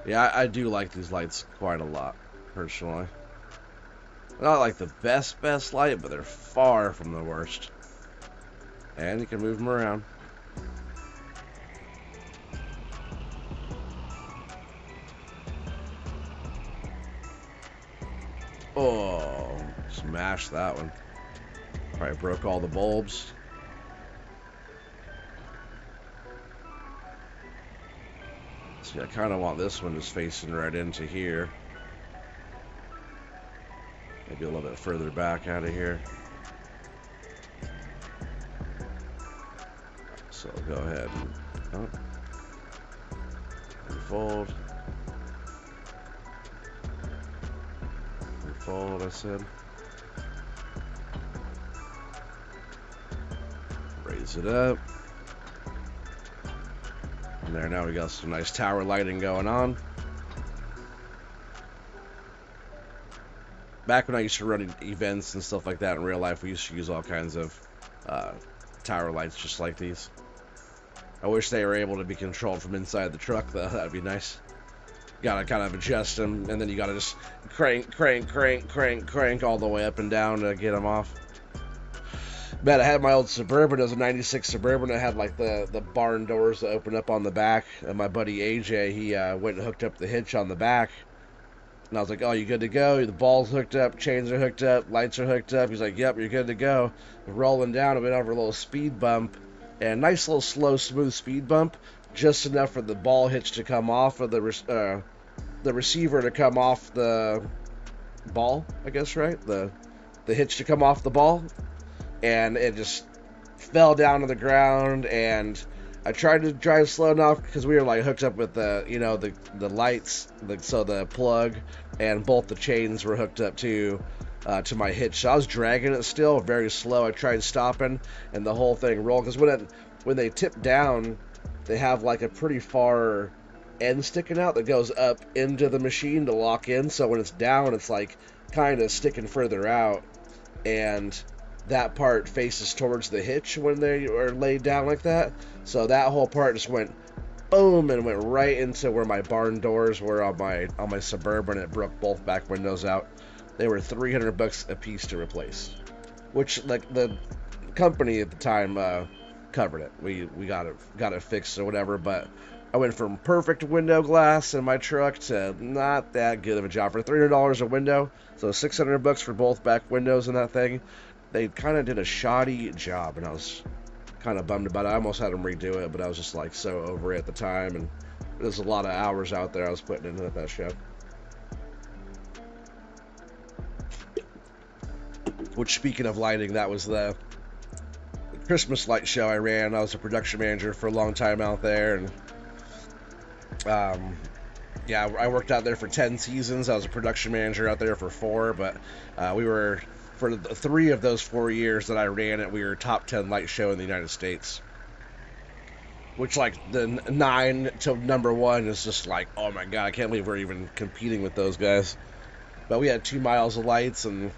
Yeah, I do like these lights quite a lot, personally. Not like the best light, but they're far from the worst. And you can move them around. Oh, smashed that one. Probably broke all the bulbs. See, I kind of want this one just facing right into here. Maybe a little bit further back out of here. So I'll go ahead and unfold. Unfold, I said. Raise it up. And there, now we got some nice tower lighting going on. Back when I used to run events and stuff like that in real life, we used to use all kinds of tower lights just like these. I wish they were able to be controlled from inside the truck, though. That'd be nice. Gotta kind of adjust them, and then you gotta just crank all the way up and down to get them off. Man, I had my old Suburban. It was a 96 Suburban. It had like the barn doors that open up on the back. And my buddy AJ, he went and hooked up the hitch on the back. And I was like, oh, you good to go? The ball's hooked up, chains are hooked up, lights are hooked up. He's like, yep, you're good to go. We're rolling down, I went over a little speed bump. And nice little slow, smooth speed bump. just enough for the ball hitch to come off of the receiver to come off the ball, I guess, right? The hitch to come off the ball, and it just fell down to the ground. And I tried to drive slow enough because we were like hooked up with the lights, so the plug and both the chains were hooked up to my hitch. So I was dragging it still very slow. I tried stopping, and the whole thing rolled because when they tip down, they have like a pretty far end sticking out that goes up into the machine to lock in. So when it's down, it's like kind of sticking further out, and that part faces towards the hitch when they are laid down like that. So that whole part just went boom and went right into where my barn doors were on my Suburban. It broke both back windows out. They were $300 a piece to replace, which like the company at the time covered it. We got it fixed or whatever. But I went from perfect window glass in my truck to not that good of a job for $300 a window. So $600 for both back windows in that thing. They kind of did a shoddy job, and I was kind of bummed about it. I almost had them redo it, but I was just like so over it at the time, and there's a lot of hours out there I was putting into that show. Which, speaking of lighting, that was the Christmas light show I ran. I was a production manager for a long time out there, and yeah, I worked out there for 10 seasons. I was a production manager out there for 4, but we were, for the 3 of those 4 years that I ran it, we were top 10 light show in the United States. Which, like, the 9 to number 1 is just like, oh my god, I can't believe we're even competing with those guys. But we had 2 miles of lights, and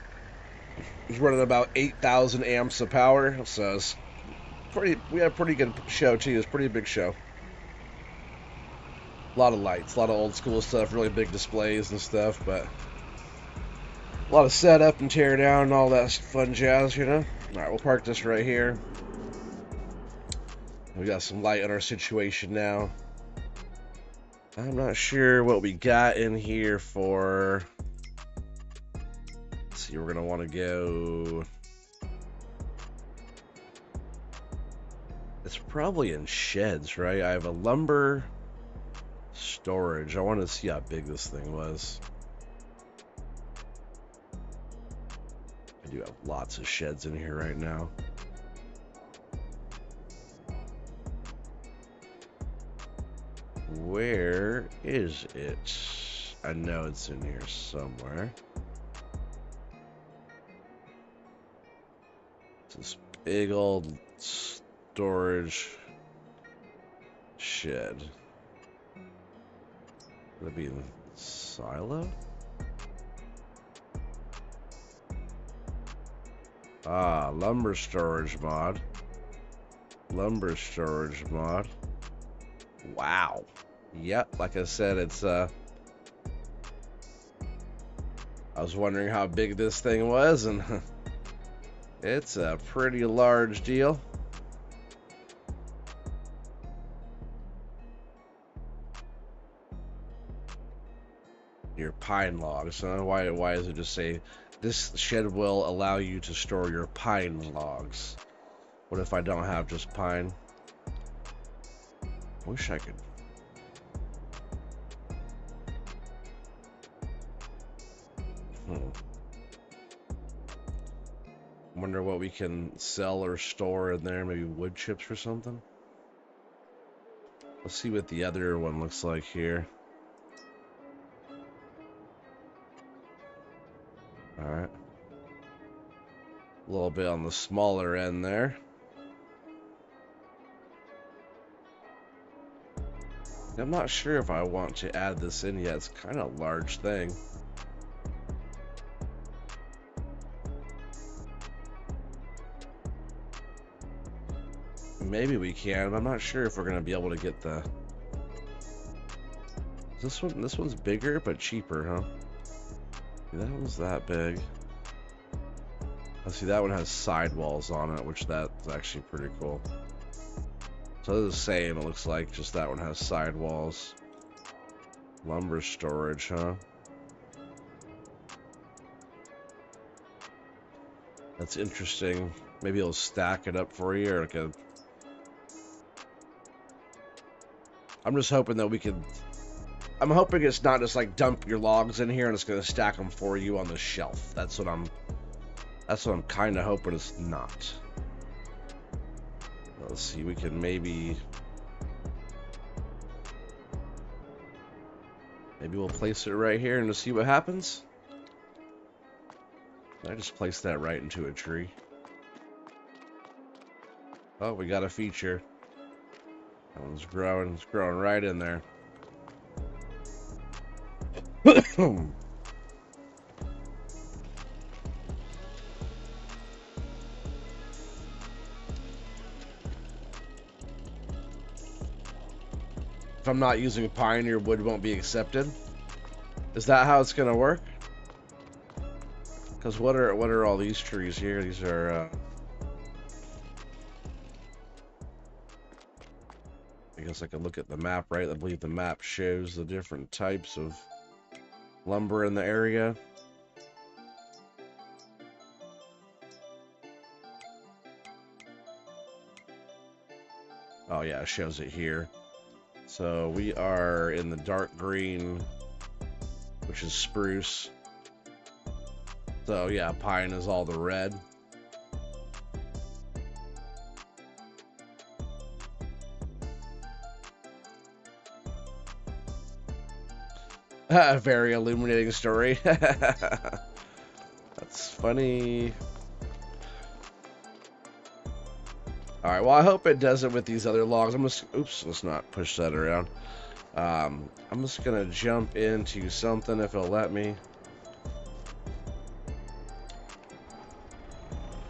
it was running about 8,000 amps of power, so it's we had a pretty good show too. It was a pretty big show. A lot of lights, a lot of old school stuff, really big displays and stuff, but a lot of setup and tear down and all that fun jazz, you know? Alright, we'll park this right here. We got some light on our situation now. I'm not sure what we got in here for... Let's see, we're going to want to go... It's probably in sheds, right? I have a lumber storage. I want to see how big this thing was. I do have lots of sheds in here right now. Where is it? I know it's in here somewhere. It's this big old storage shed. Would it be in silo? Ah, lumber storage mod. Lumber storage mod. Wow. Yep, like I said, it's I was wondering how big this thing was, and it's a pretty large deal. Your pine logs, huh? Why does it just say this shed will allow you to store your pine logs? What if I don't have just pine? Wish I could. Wonder what we can sell or store in there. Maybe wood chips or something. Let's see what the other one looks like here. Alright. A little bit on the smaller end there. I'm not sure if I want to add this in yet. It's kind of a large thing. Maybe we can, but I'm not sure if we're going to be able to get the... This one's bigger, but cheaper, huh? That one's that big. Let's see, that one has sidewalls on it, which that's actually pretty cool. So they're the same, it looks like, just that one has sidewalls. Lumber storage, huh? That's interesting. Maybe it'll stack it up for you, or like a... I'm just hoping that we can... I'm hoping it's not just like dump your logs in here and it's gonna stack them for you on the shelf. That's what I'm kind of hoping it's not. Let's see, we can maybe we'll place it right here and just see what happens. I just placed that right into a tree. Oh, we got a feature. That one's growing. It's growing right in there. If I'm not using Pioneer, wood won't be accepted. Is that how it's gonna work? Because what are all these trees here? These are I guess I can look at the map, right? I believe the map shows the different types of lumber in the area. Oh yeah, it shows it here. So we are in the dark green, which is spruce. So yeah, pine is all the red. A very illuminating story. That's funny. Alright, well I hope it does it with these other logs. Oops, let's not push that around. I'm just gonna jump into something if it'll let me.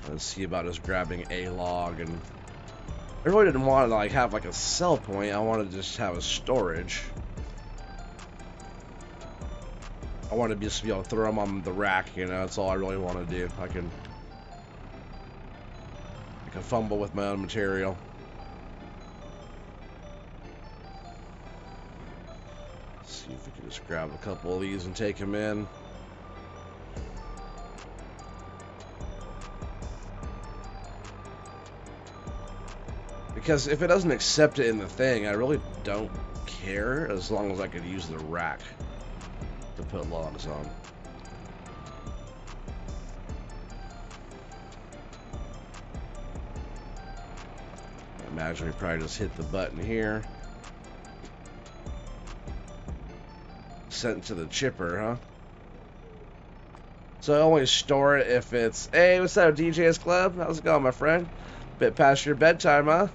Let's see about us grabbing a log, and I really didn't want to like have like a sell point. I wanted to just have a storage. I want to just be able to throw them on the rack, you know. That's all I really want to do. I can fumble with my own material. Let's see if we can just grab a couple of these and take them in. Because if it doesn't accept it in the thing, I really don't care, as long as I could use the rack to put logs on. I imagine we probably just hit the button here. Sent to the chipper, huh? So I only store it if it's... Hey, what's up, DJ's Club? How's it going, my friend? Bit past your bedtime, huh?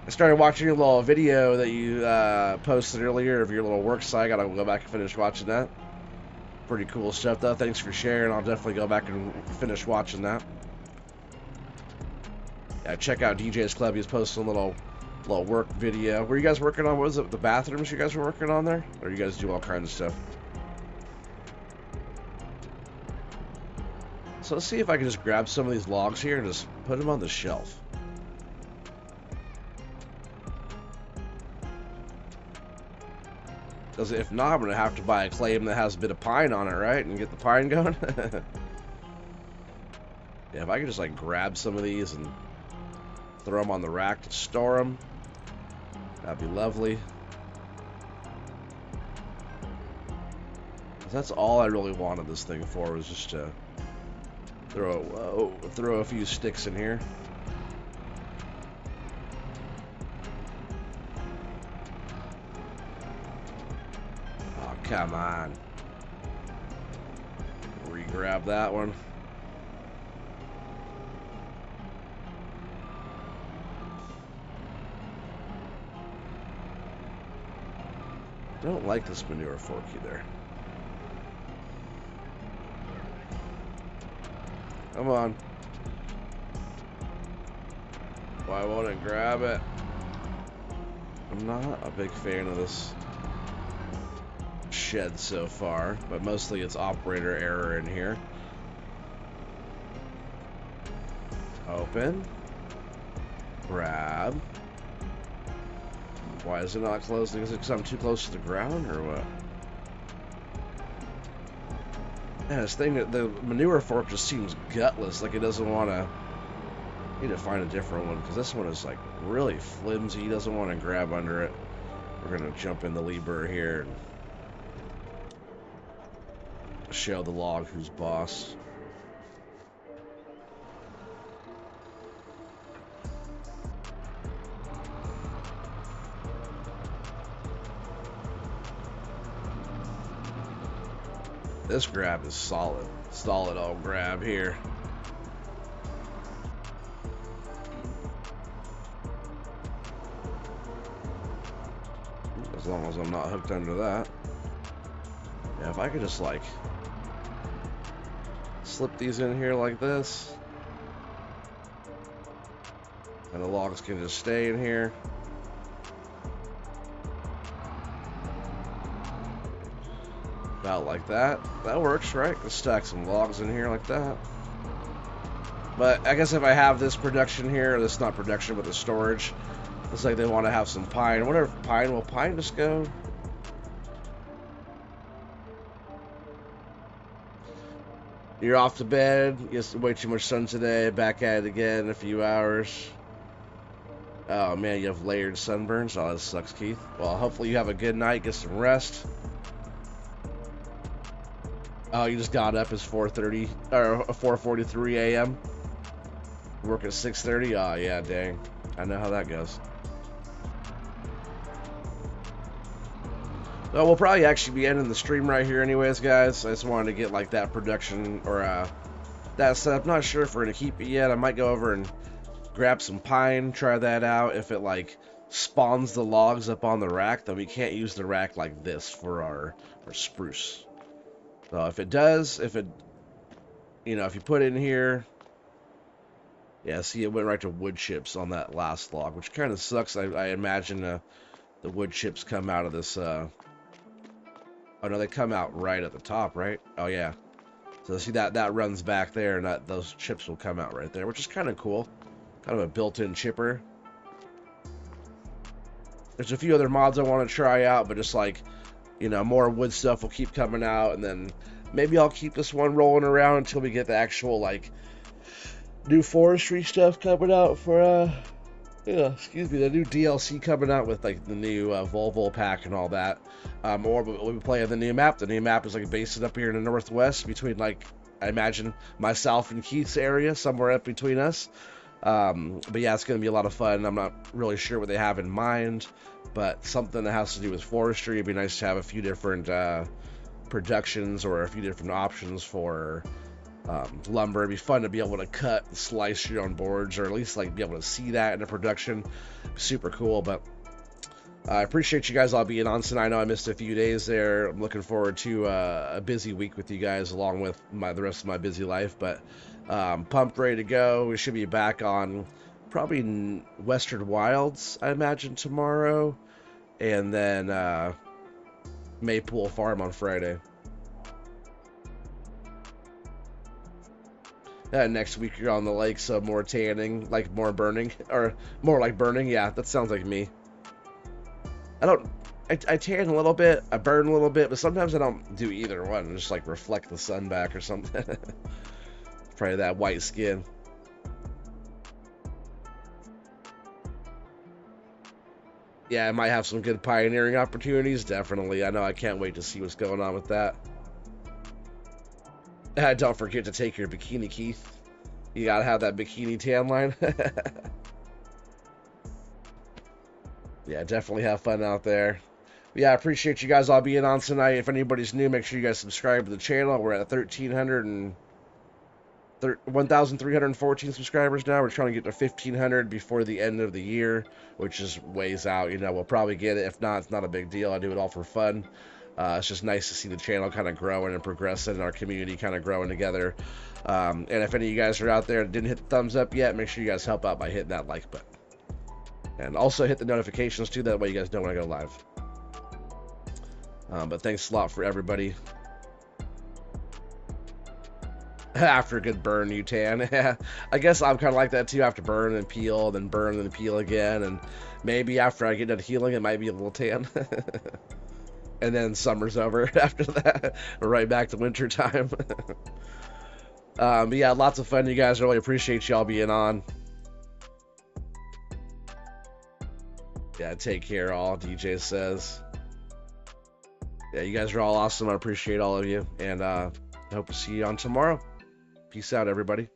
I started watching your little video that you posted earlier of your little work site. I gotta go back and finish watching that. Pretty cool stuff, though. Thanks for sharing. I'll definitely go back and finish watching that. Yeah, check out DJ's Club. He's posting a little work video. Were you guys working on, what was it, the bathrooms you guys were working on there? Or you guys do all kinds of stuff? So let's see if I can just grab some of these logs here and just put them on the shelf. Because if not, I'm going to have to buy a claim that has a bit of pine on it, right? And get the pine going. Yeah, if I could just like grab some of these and throw them on the rack to store them, that'd be lovely. That's all I really wanted this thing for, was just to throw a few sticks in here. Oh, come on. Re-grab that one. Don't like this manure fork either. Come on. Why won't it grab it? I'm not a big fan of this shed so far, but mostly it's operator error in here. Open. Grab. Why is it not closing? Is it because I'm too close to the ground, or what? Yeah, this thing, the manure fork just seems gutless, like it doesn't want to Need to find a different one because this one is like really flimsy. He doesn't want to grab under it. We're gonna jump in the Libra here and show the log who's boss. This grab is solid. Solid old grab here. As long as I'm not hooked under that. Yeah, if I could just like slip these in here like this, and the logs can just stay in here. About like that. That works, right? Let's stack some logs in here like that. But I guess if I have this production here, this is not production, but the storage, looks like they want to have some pine. I wonder if pine, will pine just go? You're off to bed. Yes, way too much sun today. Back at it again in a few hours. Oh man, you have layered sunburns. Oh, that sucks, Keith. Well, hopefully you have a good night. Get some rest. Oh, you just got up. It's 4:30 or 4:43 a.m. Work at 6:30. Oh yeah, dang. I know how that goes. Well, we'll probably actually be ending the stream right here anyways, guys. I just wanted to get like that production or that set up. Not sure if we're gonna keep it yet. I might go over and grab some pine, try that out. If it like spawns the logs up on the rack, then we can't use the rack like this for our spruce. So if it does, if it, you know, if you put it in here, yeah, see, it went right to wood chips on that last log, which kind of sucks. I imagine the wood chips come out of this. Oh no, they come out right at the top, right? Oh yeah. So see that runs back there, and those chips will come out right there, which is kind of cool. Kind of a built-in chipper. There's a few other mods I want to try out, but just like, you know, more wood stuff will keep coming out, and then maybe I'll keep this one rolling around until we get the actual like new forestry stuff coming out for excuse me, the new DLC coming out with like the new Volvo pack and all that. Or we'll be playing the new map. The new map is like based up here in the northwest between like, I imagine, myself and Keith's area, somewhere up between us. But yeah, it's going to be a lot of fun. I'm not really sure what they have in mind, but something that has to do with forestry. It'd be nice to have a few different productions or a few different options for lumber. It'd be fun to be able to cut and slice your own boards, or at least like be able to see that in a production. Super cool. But I appreciate you guys all being on tonight. I know I missed a few days there. I'm looking forward to a busy week with you guys, along with the rest of my busy life. But pumped, ready to go. We should be back on probably Western Wilds, I imagine, tomorrow, and then Maypool Farm on Friday. Next week you're on the lake, so more tanning, like more burning, or more like burning. Yeah, that sounds like me. I tan a little bit, I burn a little bit, but sometimes I don't do either one. I just like reflect the sun back or something. Probably that white skin. Yeah, I might have some good pioneering opportunities, definitely. I know, I can't wait to see what's going on with that. Don't forget to take your bikini, Keith. You gotta have that bikini tan line. Yeah, definitely have fun out there. But yeah, I appreciate you guys all being on tonight. If anybody's new, make sure you guys subscribe to the channel. We're at 1,314 subscribers now. We're trying to get to 1,500 before the end of the year, which is ways out. You know, we'll probably get it. If not, it's not a big deal. I do it all for fun. It's just nice to see the channel kind of growing and progressing, and our community kind of growing together. And if any of you guys are out there and didn't hit the thumbs up yet, make sure you guys help out by hitting that like button. And also hit the notifications too, that way you guys know when I go live. But thanks a lot for everybody. After a good burn, you tan. I guess I'm kind of like that too. After burn and peel, then burn and peel again. And maybe after I get done healing, it might be a little tan. And then summer's over after that. We're right back to winter time. But yeah, lots of fun, you guys. Really appreciate y'all being on. Yeah, take care, all. DJ says. Yeah, you guys are all awesome. I appreciate all of you, and hope to see you on tomorrow. Peace out, everybody.